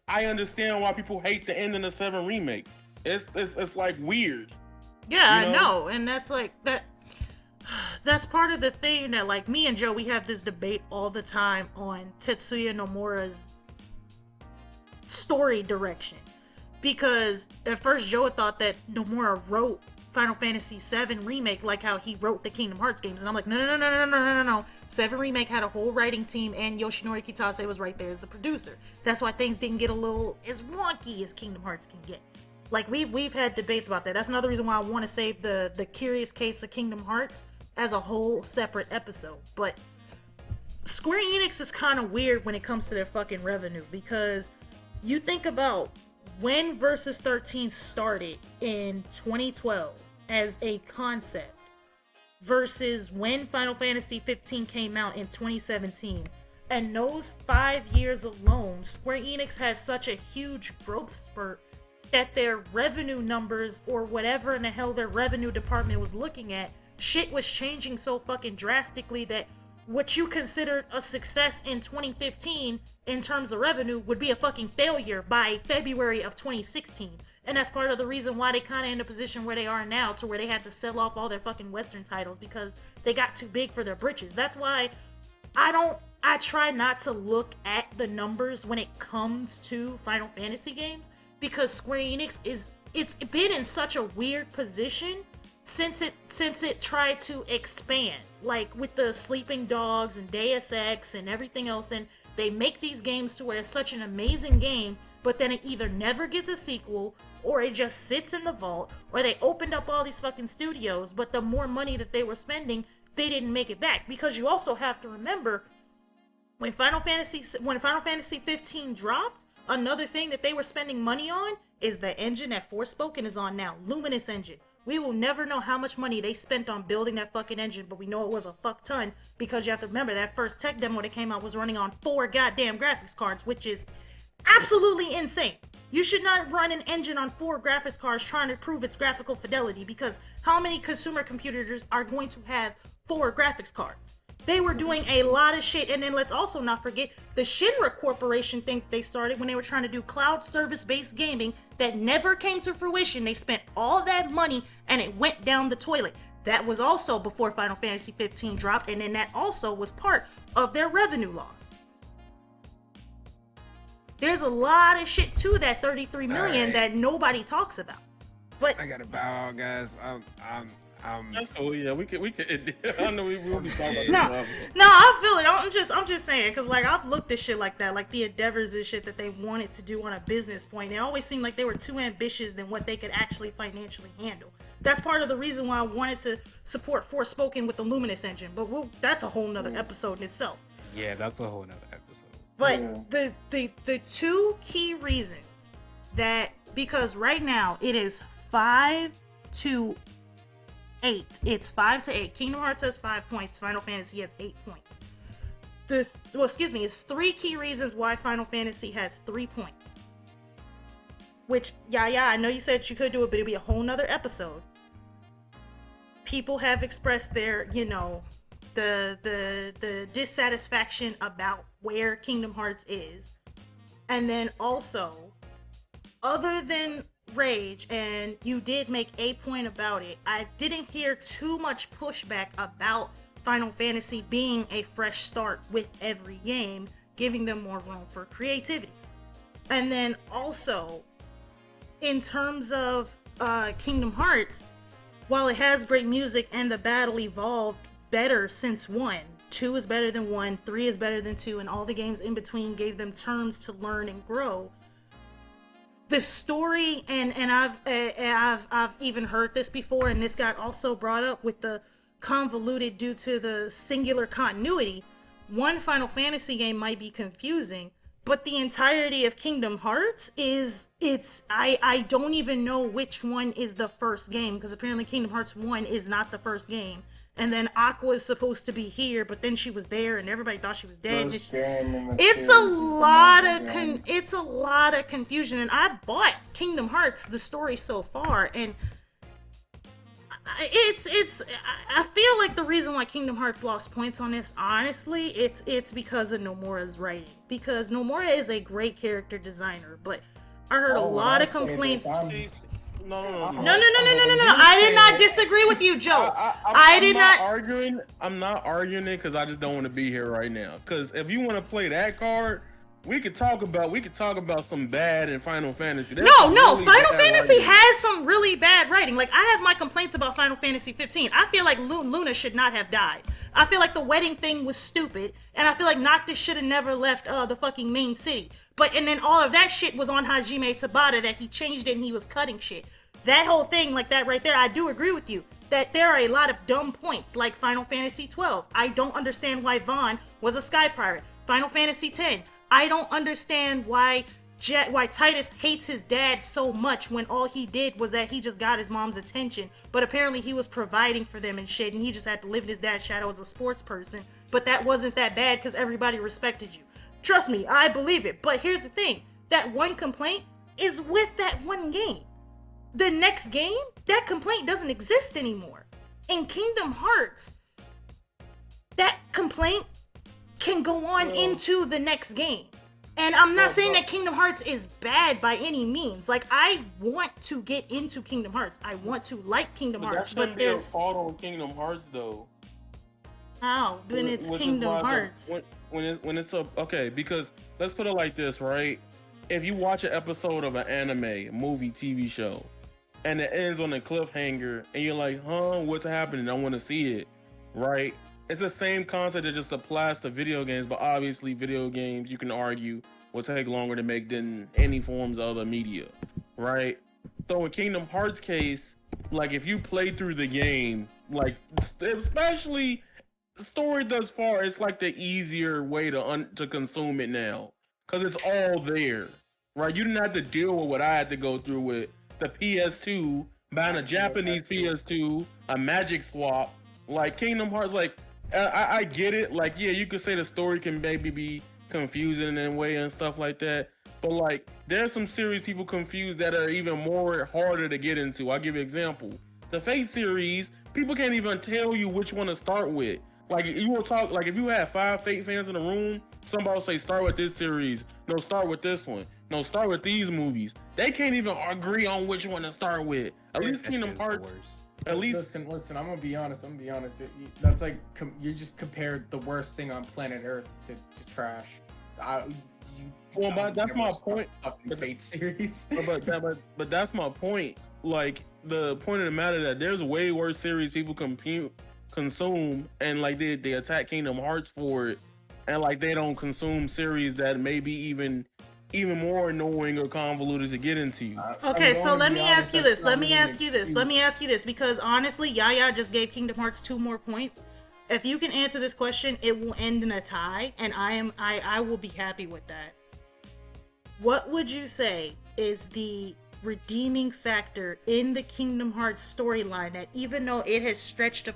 I understand why people hate the ending of 7 Remake. It's like weird. Yeah, you know? I know, and that's like that. That's part of the thing that, like, me and Joe, we have this debate all the time on Tetsuya Nomura's story direction. Because at first Joe thought that Nomura wrote Final Fantasy VII Remake like how he wrote the Kingdom Hearts games. And I'm like, no. 7 Remake had a whole writing team and Yoshinori Kitase was right there as the producer. That's why things didn't get a little as wonky as Kingdom Hearts can get. Like, we've had debates about that. That's another reason why I want to save the Curious Case of Kingdom Hearts as a whole separate episode. But Square Enix is kind of weird when it comes to their fucking revenue, because you think about when Versus 13 started in 2012 as a concept versus when Final Fantasy 15 came out in 2017. And those 5 years alone, Square Enix has such a huge growth spurt that their revenue numbers, or whatever in the hell their revenue department was looking at, shit was changing so fucking drastically that what you considered a success in 2015 in terms of revenue would be a fucking failure by February of 2016. And that's part of the reason why they kind of in a position where they are now, to where they had to sell off all their fucking Western titles because they got too big for their britches. That's why I try not to look at the numbers when it comes to Final Fantasy games, because Square Enix it's been in such a weird position since it tried to expand, like with the Sleeping Dogs and Deus Ex and everything else, and they make these games to where it's such an amazing game, but then it either never gets a sequel, or it just sits in the vault, or they opened up all these fucking studios, but the more money that they were spending, they didn't make it back. Because you also have to remember, when Final Fantasy 15 dropped, another thing that they were spending money on is the engine that Forspoken is on now, Luminous Engine. We will never know how much money they spent on building that fucking engine, but we know it was a fuck ton, because you have to remember that first tech demo that came out was running on 4 goddamn graphics cards, which is absolutely insane. You should not run an engine on 4 graphics cards trying to prove its graphical fidelity, because how many consumer computers are going to have 4 graphics cards? They were doing a lot of shit. And then let's also not forget the Shinra Corporation thing they started when they were trying to do cloud service-based gaming that never came to fruition. They spent all that money and it went down the toilet. That was also before Final Fantasy 15 dropped, and then that also was part of their revenue loss. There's a lot of shit to that 33 million that nobody talks about. But I gotta bow out, guys. Oh yeah, we could. I know we will be talking No, about no, I feel it. I'm just saying, because like I've looked at shit like that, like the endeavors and shit that they wanted to do on a business point. It always seemed like they were too ambitious than what they could actually financially handle. That's part of the reason why I wanted to support Forspoken with the Luminous engine. But that's a whole nother episode in itself. Yeah, that's a whole nother episode. But the two key reasons that, because right now it is 5-8. It's 5-8. Kingdom Hearts has 5 points. Final Fantasy has 8 points. It's 3 key reasons why Final Fantasy has 3 points. Which, yeah, I know you said you could do it, but it'd be a whole nother episode. People have expressed their, the dissatisfaction about where Kingdom Hearts is. And then also, other than Rage, and you did make a point about it, I didn't hear too much pushback about Final Fantasy being a fresh start with every game, giving them more room for creativity. And then also, in terms of Kingdom Hearts, while it has great music and the battle evolved better since 1, 2 is better than 1, 3 is better than 2, and all the games in between gave them terms to learn and grow. The story, and I've even heard this before, and this got also brought up with the convoluted due to the singular continuity. One Final Fantasy game might be confusing, but the entirety of Kingdom Hearts I don't even know which one is the first game, because apparently Kingdom Hearts 1 is not the first game. And then Aqua is supposed to be here, but then she was there, and everybody thought she was dead. It's a lot of confusion. And I bought Kingdom Hearts, the story so far, and I feel like the reason why Kingdom Hearts lost points on this, honestly, it's because of Nomura's writing. Because Nomura is a great character designer, but I heard a lot of complaints. No. I did not disagree with you, Joe. I'm not arguing it because I just don't want to be here right now. Because if you want to play that card, we could talk about some bad in Final Fantasy. Final Fantasy has some really bad writing. Like, I have my complaints about Final Fantasy 15. I feel like Luna should not have died. I feel like the wedding thing was stupid, and I feel like Noctis should have never left the fucking main city. And then all of that shit was on Hajime Tabata, that he changed it and he was cutting shit. That whole thing, like that right there, I do agree with you that there are a lot of dumb points, like Final Fantasy 12. I don't understand why Vaughn was a sky pirate. Final Fantasy 10. I don't understand why Titus hates his dad so much when all he did was that he just got his mom's attention, but apparently he was providing for them and shit, and he just had to live in his dad's shadow as a sports person. But that wasn't that bad because everybody respected you. Trust me, I believe it. But here's the thing. That one complaint is with that one game. The next game, that complaint doesn't exist anymore. In Kingdom Hearts, that complaint can go on into the next game. And I'm not saying that Kingdom Hearts is bad by any means. Like, I want to get into Kingdom Hearts. I want to like Kingdom Hearts, but there's a fault on Kingdom Hearts though. How? When it's Which is Kingdom why Hearts. when it's a okay, because let's put it like this, right? If you watch an episode of an anime, movie, TV show, and it ends on a cliffhanger, and you're like, huh, what's happening? I want to see it, right? It's the same concept that just applies to video games, but obviously video games, you can argue, will take longer to make than any forms of other media, right? So in Kingdom Hearts case, like if you play through the game, like especially the story thus far, it's like the easier way to consume it now, because it's all there, right? You didn't have to deal with what I had to go through with the PS2, buying a Japanese PS2, a magic swap, like Kingdom Hearts. Like I get it. Like yeah, you could say the story can maybe be confusing in a way and stuff like that. But like there's some series people confuse that are even more harder to get into. I'll give you an example. The Fate series, people can't even tell you which one to start with. Like you will talk, like if you have 5 Fate fans in a room, somebody will say start with this series, no start with this one, no start with these movies. They can't even agree on which one to start with. At least Kingdom Hearts. At least listen. I'm gonna be honest. That's like you just compared the worst thing on planet Earth to trash. That's my point. Fate series. but that's my point. Like the point of the matter that there's way worse series people consume, and like they attack Kingdom Hearts for it, and like they don't consume series that may be even more annoying or convoluted to get into. Okay, so let me ask you this. Let me ask you this, because honestly, Yaya just gave Kingdom Hearts 2 more points. If you can answer this question, it will end in a tie, and I will be happy with that. What would you say is the redeeming factor in the Kingdom Hearts storyline that even though it has stretched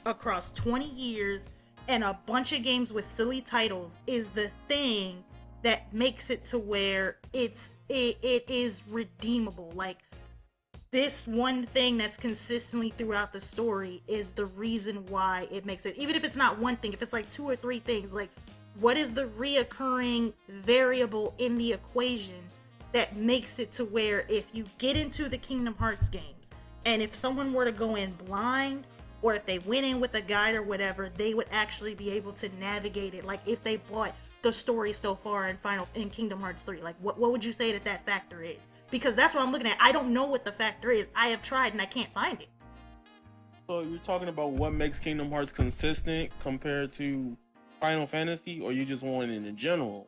across 20 years and a bunch of games with silly titles, is the thing that makes it to where it is redeemable? Like this one thing that's consistently throughout the story is the reason why it makes it, even if it's not one thing, if it's like 2 or 3 things, like what is the reoccurring variable in the equation that makes it to where if you get into the Kingdom Hearts games, and if someone were to go in blind, or if they went in with a guide or whatever, they would actually be able to navigate it. Like if they bought the story so far in Kingdom Hearts 3, like what would you say that factor is? Because that's what I'm looking at. I don't know what the factor is. I have tried and I can't find it. So you're talking about what makes Kingdom Hearts consistent compared to Final Fantasy, or you just want it in general?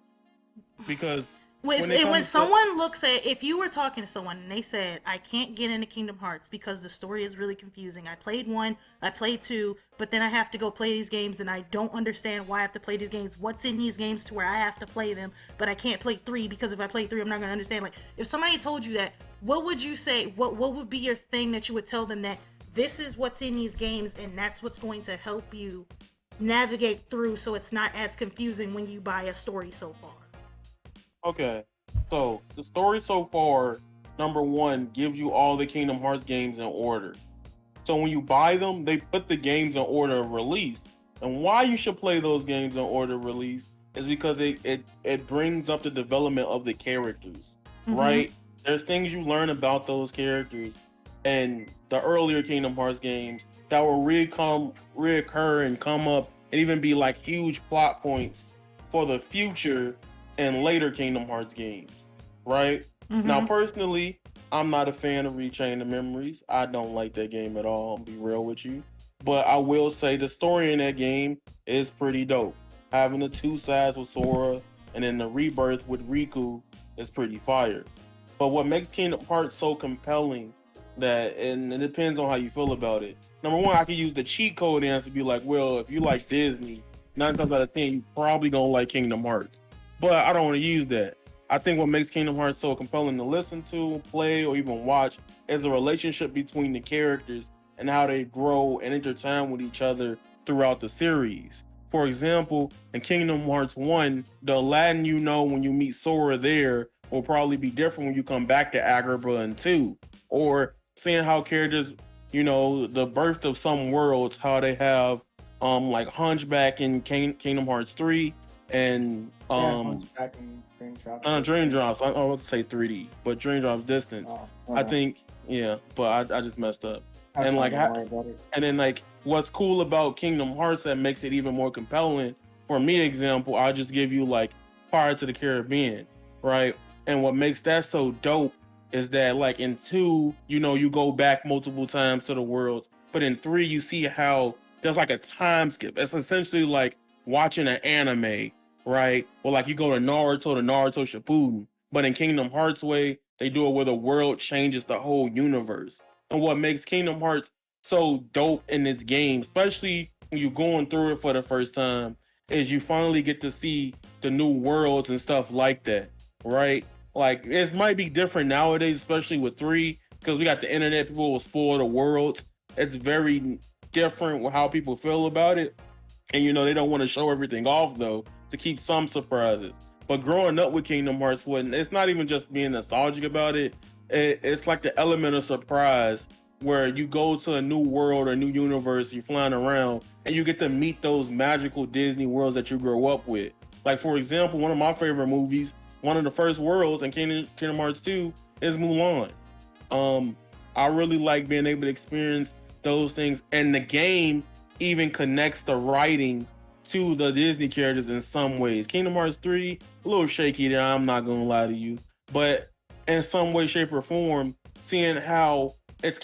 Because when someone looks at, if you were talking to someone and they said, I can't get into Kingdom Hearts because the story is really confusing. I played 1, I played 2, but then I have to go play these games and I don't understand why I have to play these games. What's in these games to where I have to play them, but I can't play 3 because if I play 3, I'm not going to understand. Like, if somebody told you that, what would you say? What would be your thing that you would tell them that this is what's in these games and that's what's going to help you navigate through so it's not as confusing when you buy a story so far? Okay, so the story so far, number 1, gives you all the Kingdom Hearts games in order. So when you buy them, they put the games in order of release. And why you should play those games in order of release is because it brings up the development of the characters, right? There's things you learn about those characters and the earlier Kingdom Hearts games that will reoccur and come up and even be like huge plot points for the future and later Kingdom Hearts games, right? Now, personally, I'm not a fan of Rechain the Memories. I don't like that game at all, I'll be real with you. But I will say the story in that game is pretty dope. Having the 2 sides with Sora and then the rebirth with Riku is pretty fire. But what makes Kingdom Hearts so compelling, and it depends on how you feel about it. Number 1, I could use the cheat code answer to be like, well, if you like Disney, 9 times out of 10, you probably gonna like Kingdom Hearts. But I don't want to use that. I think what makes Kingdom Hearts so compelling to listen to, play, or even watch is the relationship between the characters and how they grow and intertwine with each other throughout the series. For example, in Kingdom Hearts 1, the Aladdin you know when you meet Sora there will probably be different when you come back to Agrabah in 2. Or seeing how characters, the birth of some worlds, how they have like Hunchback in Kingdom Hearts 3, and Hunchback and Dream Drops. I want to say 3D, but Dream Drops Distance. I think, but I just messed up. And like, don't worry about it. and then like, what's cool about Kingdom Hearts that makes it even more compelling? For me, example, I'll just give you like Pirates of the Caribbean, right? And what makes that so dope is that like in 2, you know, you go back multiple times to the worlds, but in 3, you see how there's like a time skip. It's essentially like watching an anime, right? Or like you go to Naruto Shippuden, but in Kingdom Hearts way, they do it where the world changes the whole universe. And what makes Kingdom Hearts so dope in this game, especially when you're going through it for the first time, is you finally get to see the new worlds and stuff like that, right? Like, it might be different nowadays, especially with 3, because we got the internet, people will spoil the worlds. It's very different with how people feel about it. And, you know, they don't want to show everything off, though, to keep some surprises. But growing up with Kingdom Hearts, it's not even just being nostalgic about it. It's like the element of surprise where you go to a new world or new universe, you're flying around, and you get to meet those magical Disney worlds that you grow up with. Like, for example, one of my favorite movies, one of the first worlds in Kingdom Hearts 2 is Mulan. I really like being able to experience those things, and the game even connects the writing to the Disney characters in some ways. Kingdom Hearts 3, a little shaky there, I'm not gonna lie to you, but in some way, shape, or form, seeing how it's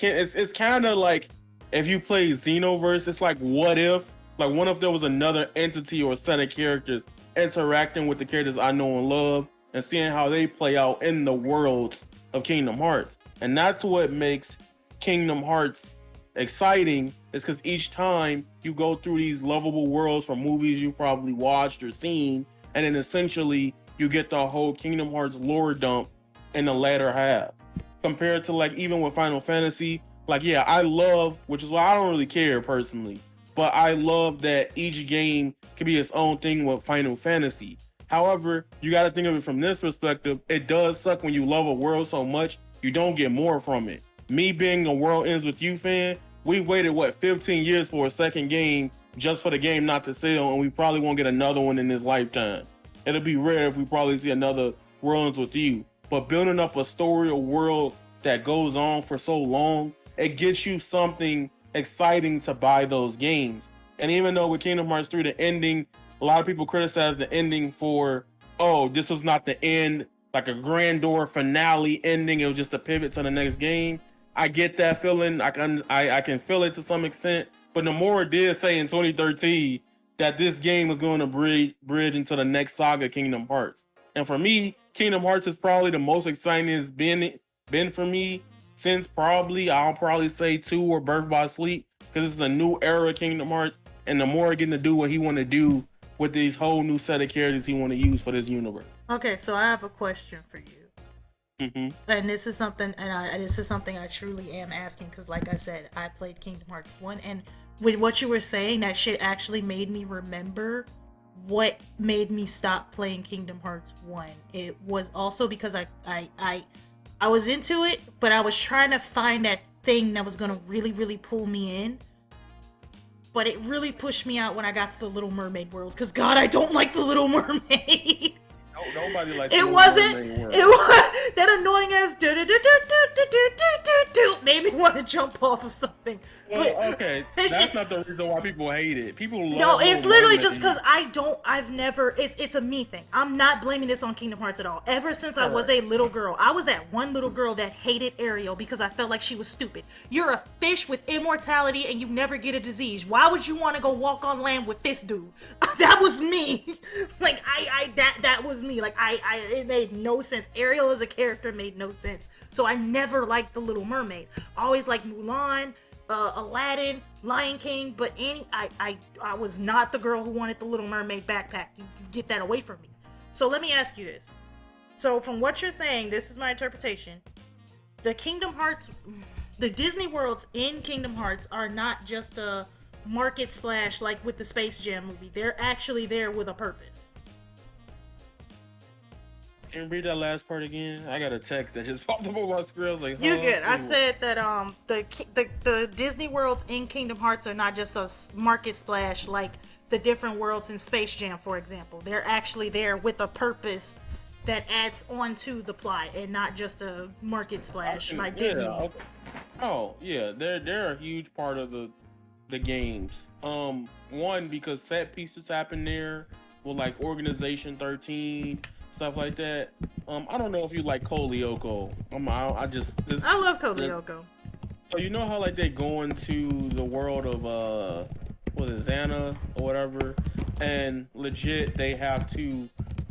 kind of like if you play Xenoverse, it's like what if there was another entity or set of characters interacting with the characters I know and love, and seeing how they play out in the worlds of Kingdom Hearts. And that's what makes Kingdom Hearts exciting, is because each time you go through these lovable worlds from movies you probably watched or seen, and then essentially you get the whole Kingdom Hearts lore dump in the latter half. Compared to like even with Final Fantasy, like yeah, I love, which is why I don't really care personally, but I love that each game can be its own thing with Final Fantasy. However, you got to think of it from this perspective. It does suck when you love a world so much, you don't get more from it. Me being a World Ends With You fan, we waited 15 years for a second game just for the game not to sell, and we probably won't get another one in this lifetime. It'll be rare if we probably see another World Ends With You. But building up a story or world that goes on for so long, it gets you something exciting to buy those games. And even though with Kingdom Hearts 3, the ending, a lot of people criticize the ending for, oh, this was not the end, like a grandeur finale ending, it was just a pivot to the next game. I get that feeling, I can feel it to some extent, but Nomura did say in 2013 that this game was going to bridge into the next saga, Kingdom Hearts. And for me, Kingdom Hearts is probably the most exciting it's been for me since I'll probably say 2 or Birth by Sleep, because it's a new era of Kingdom Hearts, and the more getting to do what he want to do with these whole new set of characters he want to use for this universe. Okay, so I have a question for you. And this is something, I truly am asking, because like I said, I played Kingdom Hearts 1, and with what you were saying, that shit actually made me remember what made me stop playing Kingdom Hearts 1. It was also because I was into it, but I was trying to find that thing that was gonna really, really pull me in. But it really pushed me out when I got to the Little Mermaid world, because God, I don't like the Little Mermaid. Nobody likes it wasn't it was that annoying ass made me want to jump off of something. Well, okay, that's not the reason why people hate it. People love. No, it's literally just because I've never. It's a me thing. I'm not blaming this on Kingdom Hearts at all. Ever since I was a little girl, I was that one little girl that hated Ariel because I felt like she was stupid. You're a fish with immortality and you never get a disease. Why would you want to go walk on land with this dude? That was me. Like that was me. Like it made no sense. Ariel as a character made no sense. So I never liked the Little Mermaid. I always liked Mulan, Aladdin, Lion King, but I was not the girl who wanted the Little Mermaid backpack. You get that away from me. So let me ask you this. So from what you're saying, this is my interpretation. The Kingdom Hearts, the Disney worlds in Kingdom Hearts are not just a market splash like with the Space Jam movie. They're actually there with a purpose. Can you read that last part again? I got a text that just popped up on my screen. Like, you're good. I said that the Disney worlds in Kingdom Hearts are not just a market splash like the different worlds in Space Jam, for example. They're actually there with a purpose that adds on to the plot and not just a market splash like Disney. Okay. Oh yeah, they're a huge part of the games. One, because set pieces happen there with like Organization 13, stuff like that. I don't know if you like Kolioko. I just I love the- Kolioko. so you know how like they go into the world of was it Xana or whatever, and legit they have to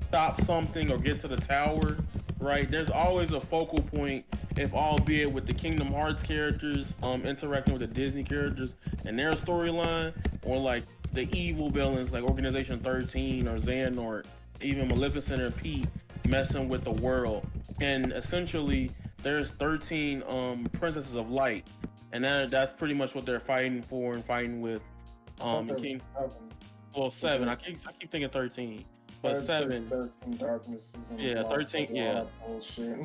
stop something or get to the tower, right? There's always a focal point, if albeit with the Kingdom Hearts characters interacting with the Disney characters and their storyline, or like the evil villains like Organization 13 or Xehanort, even Maleficent or Pete messing with the world. And essentially there's 13 princesses of light, and that's pretty much what they're fighting for and fighting with. King, well, 7. I keep thinking 13, but 7. 13 darknesses. And Yeah, 13. Yeah. Bullshit.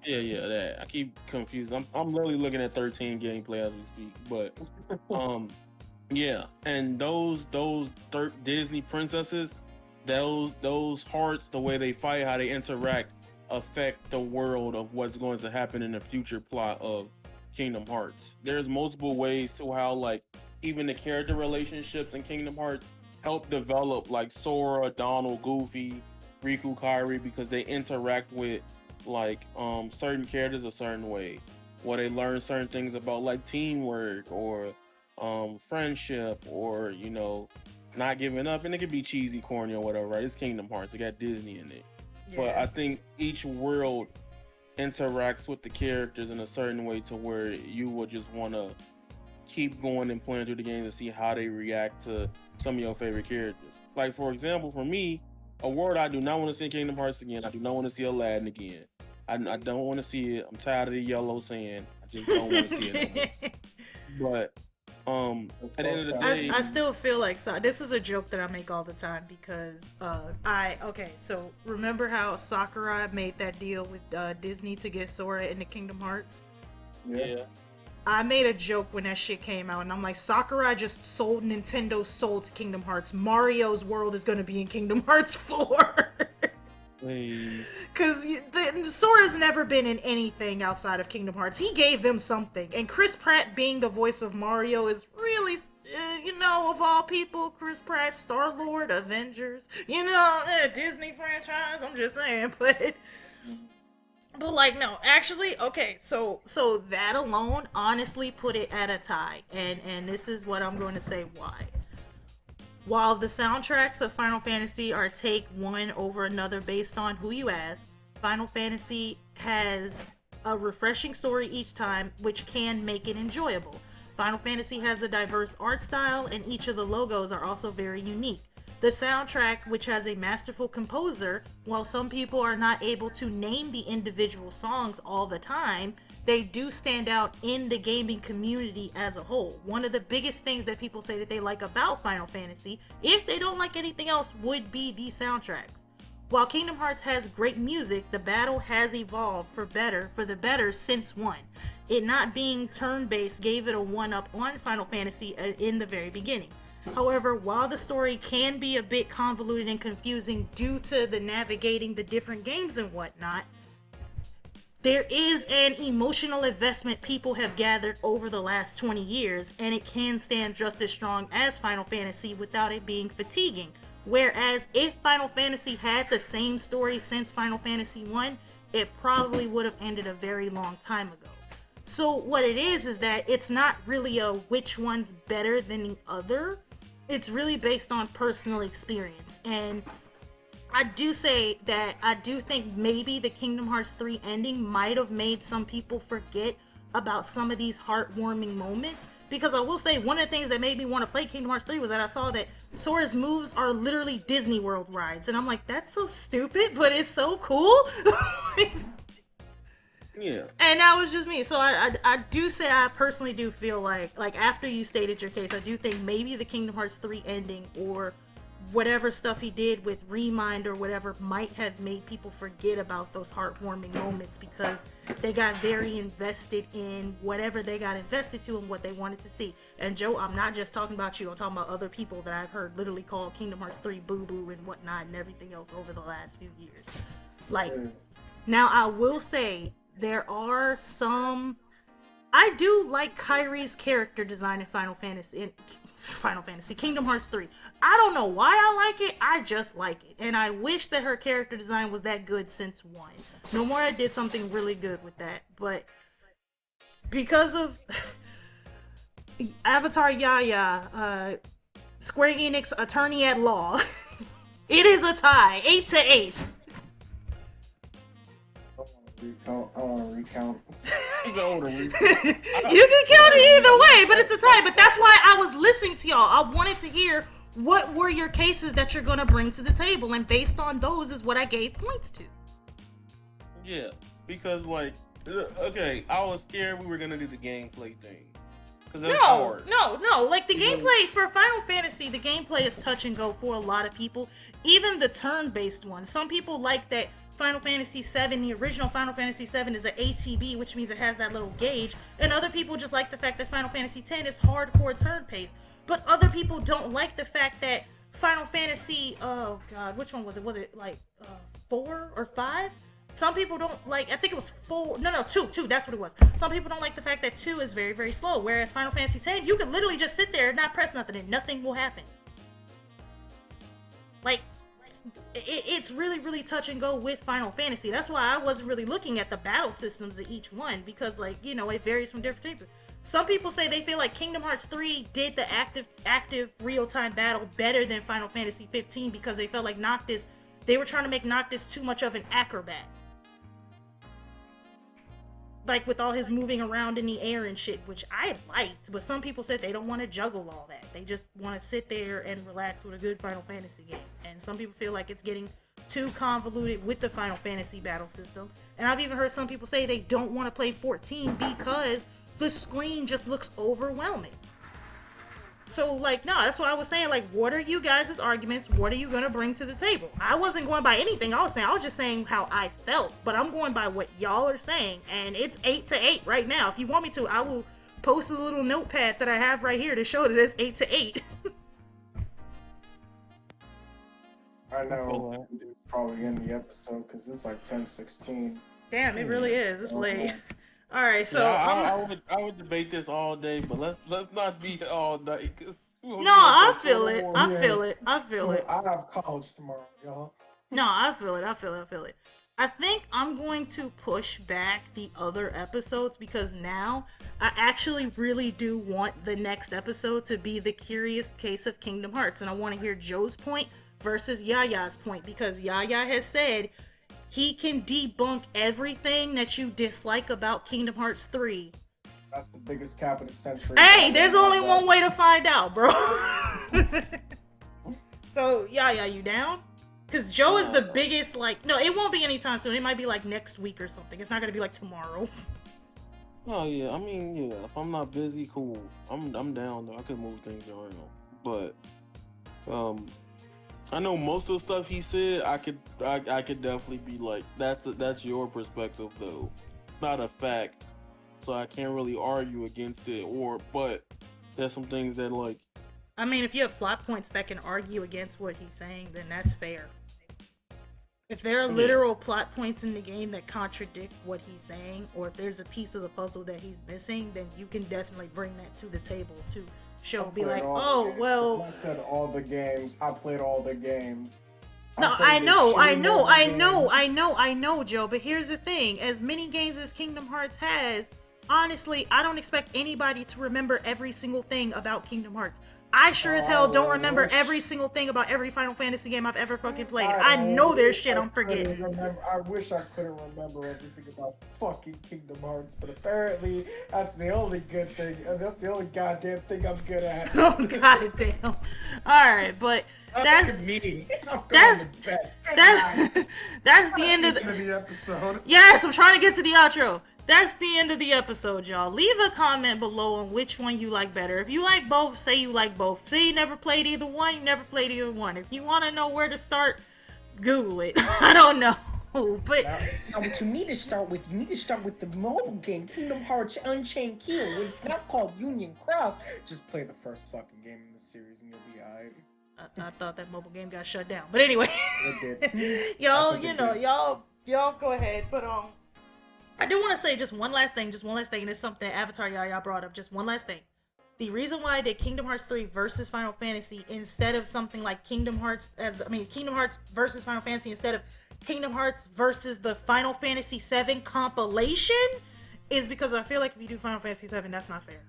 Yeah. That I keep confused. I'm literally looking at 13 gameplay as we speak. But yeah, and those Disney princesses, those hearts, the way they fight, how they interact, affect the world of what's going to happen in the future plot of Kingdom Hearts. There's multiple ways to how like even the character relationships in Kingdom Hearts help develop like Sora, Donald, Goofy, Riku, Kairi, because they interact with like certain characters a certain way, where they learn certain things about like teamwork or friendship, or you know, not giving up. And it could be cheesy, corny, or whatever, right? It's Kingdom Hearts. It got Disney in it. Yeah. But I think each world interacts with the characters in a certain way to where you will just want to keep going and playing through the game to see how they react to some of your favorite characters. Like, for example, for me, a world I do not want to see in Kingdom Hearts again. I do not want to see Aladdin again. I don't want to see it. I'm tired of the yellow sand. I just don't want to see it no more. But at the end of the day, I still feel like this is a joke that I make all the time because so remember how Sakurai made that deal with Disney to get Sora into Kingdom Hearts? yeah. I made a joke when that shit came out, and I'm like, Sakurai just sold Nintendo's soul to Kingdom Hearts. Mario's world is gonna be in Kingdom Hearts 4. Because Sora's never been in anything outside of Kingdom Hearts. He gave them something. And Chris Pratt being the voice of Mario is really, of all people, Chris Pratt, Star-Lord, Avengers, Disney franchise, I'm just saying, But like, no, actually, okay, so that alone honestly put it at a tie. And this is what I'm going to say why. While the soundtracks of Final Fantasy are take one over another based on who you ask, Final Fantasy has a refreshing story each time, which can make it enjoyable. Final Fantasy has a diverse art style, and each of the logos are also very unique. The soundtrack, which has a masterful composer, while some people are not able to name the individual songs all the time, they do stand out in the gaming community as a whole. One of the biggest things that people say that they like about Final Fantasy, if they don't like anything else, would be the soundtracks. While Kingdom Hearts has great music, the battle has evolved for the better since 1. It not being turn-based gave it a 1-up on Final Fantasy in the very beginning. However, while the story can be a bit convoluted and confusing due to the navigating the different games and whatnot, there is an emotional investment people have gathered over the last 20 years, and it can stand just as strong as Final Fantasy without it being fatiguing. Whereas if Final Fantasy had the same story since Final Fantasy 1, it probably would have ended a very long time ago. So what it is that it's not really a which one's better than the other. It's really based on personal experience. And I do say that I do think maybe the Kingdom Hearts 3 ending might have made some people forget about some of these heartwarming moments. Because I will say, one of the things that made me want to play Kingdom Hearts 3 was that I saw that Sora's moves are literally Disney World rides. And I'm like, that's so stupid, but it's so cool. Yeah. And that was just me. So I do say I personally do feel like after you stated your case, I do think maybe the Kingdom Hearts 3 ending or whatever stuff he did with Remind or whatever might have made people forget about those heartwarming moments because they got very invested in whatever they got invested to and what they wanted to see. And Joe, I'm not just talking about you, I'm talking about other people that I've heard literally call Kingdom Hearts 3 boo-boo and whatnot and everything else over the last few years. Like, now I will say there are some I do like Kyrie's character design in Kingdom Hearts 3. I don't know why I like it, I just like it. And I wish that her character design was that good since 1. Nomura did something really good with that, but because of Avatar Yaya, Square Enix attorney at law, it is a tie, 8-8. I want to recount. You can count it either way, but it's a tie. But that's why I was listening to y'all. I wanted to hear what were your cases that you're gonna bring to the table, and based on those is what I gave points to. Yeah, because like, okay, I was scared we were gonna do the gameplay thing. No. Like the gameplay for Final Fantasy, the gameplay is touch and go for a lot of people. Even the turn-based ones. Some people like that. Final Fantasy VII, the original Final Fantasy VII is an ATB, which means it has that little gauge, and other people just like the fact that Final Fantasy X is hardcore turn-paced. But other people don't like the fact that Final Fantasy, oh god, which one was it? Was it like 4 or 5? Some people don't like, I think it was 4, no, 2, that's what it was. Some people don't like the fact that 2 is very, very slow, whereas Final Fantasy X, you can literally just sit there and not press nothing and nothing will happen. Like, it's really, really touch and go with Final Fantasy. That's why I wasn't really looking at the battle systems of each one, because like, you know, it varies from different people. Some people say they feel like Kingdom Hearts 3 did the active real-time battle better than Final Fantasy 15 because they felt like Noctis, they were trying to make Noctis too much of an acrobat. Like with all his moving around in the air and shit, which I liked, but some people said they don't want to juggle all that. They just want to sit there and relax with a good Final Fantasy game. And some people feel like it's getting too convoluted with the Final Fantasy battle system. And I've even heard some people say they don't want to play 14 because the screen just looks overwhelming. So, like, no, that's why I was saying, like, what are you guys' arguments? What are you going to bring to the table? I wasn't going by anything I was saying. I was just saying how I felt. But I'm going by what y'all are saying. And it's 8-8 right now. If you want me to, I will post a little notepad that I have right here to show that it's 8-8. I know it's probably in the episode because it's like 10:16. Damn, it really is. It's late. All right, so yeah, I would debate this all day, but let's not be all night. No, I feel it. I feel it. I have college tomorrow, y'all. No, I feel it. I think I'm going to push back the other episodes because now I actually really do want the next episode to be the Curious Case of Kingdom Hearts, and I want to hear Joe's point versus Yaya's point because Yaya has said he can debunk everything that you dislike about Kingdom Hearts 3. That's the biggest cap of the century. Hey, there's only one way to find out, bro. So, Yaya, you down? Because Joe is the biggest, like... No, it won't be anytime soon. It might be, like, next week or something. It's not going to be, like, tomorrow. Oh, yeah. I mean, yeah. If I'm not busy, cool. I'm down, though. I could move things around. But, I know most of the stuff he said, I could definitely be like, that's your perspective though, not a fact. So I can't really argue against it. But there's some things that like. I mean, if you have plot points that can argue against what he's saying, then that's fair. If there are literal plot points in the game that contradict what he's saying, or if there's a piece of the puzzle that he's missing, then you can definitely bring that to the table too. Show be like, oh well. I said all the games. I played all the games. No, I know, Joe. But here's the thing: as many games as Kingdom Hearts has, honestly, I don't expect anybody to remember every single thing about Kingdom Hearts. I sure as hell don't remember every single thing about every Final Fantasy game I've ever fucking played. I know there's shit I'm forgetting. I wish I couldn't remember everything about fucking Kingdom Hearts, but apparently that's the only good thing, and that's the only goddamn thing I'm good at. Oh goddamn! All right, but that's the end of the episode. Yes, I'm trying to get to the outro. That's the end of the episode, y'all. Leave a comment below on which one you like better. If you like both, say you like both. Say you never played either one, you never played either one. If you want to know where to start, Google it. I don't know. But now what you need to start with, the mobile game, Kingdom Hearts Unchained Keel. It's not called Union Cross. Just play the first fucking game in the series and you'll be alright. I thought that mobile game got shut down. But anyway. It did. y'all go ahead. But I do want to say just one last thing, and it's something Avatar y'all brought up. Just one last thing. The reason why I did Kingdom Hearts 3 versus Final Fantasy instead of something like Kingdom Hearts versus Final Fantasy instead of Kingdom Hearts versus the Final Fantasy 7 compilation is because I feel like if you do Final Fantasy 7, that's not fair.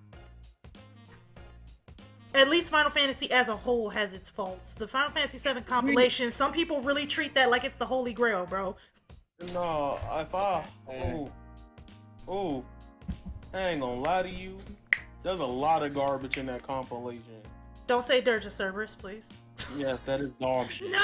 At least Final Fantasy as a whole has its faults. The Final Fantasy 7 compilation, some people really treat that like it's the Holy Grail, bro. No, I ain't gonna lie to you. There's a lot of garbage in that compilation. Don't say Dirge of Cerberus, please. Yes, that is dog shit. No!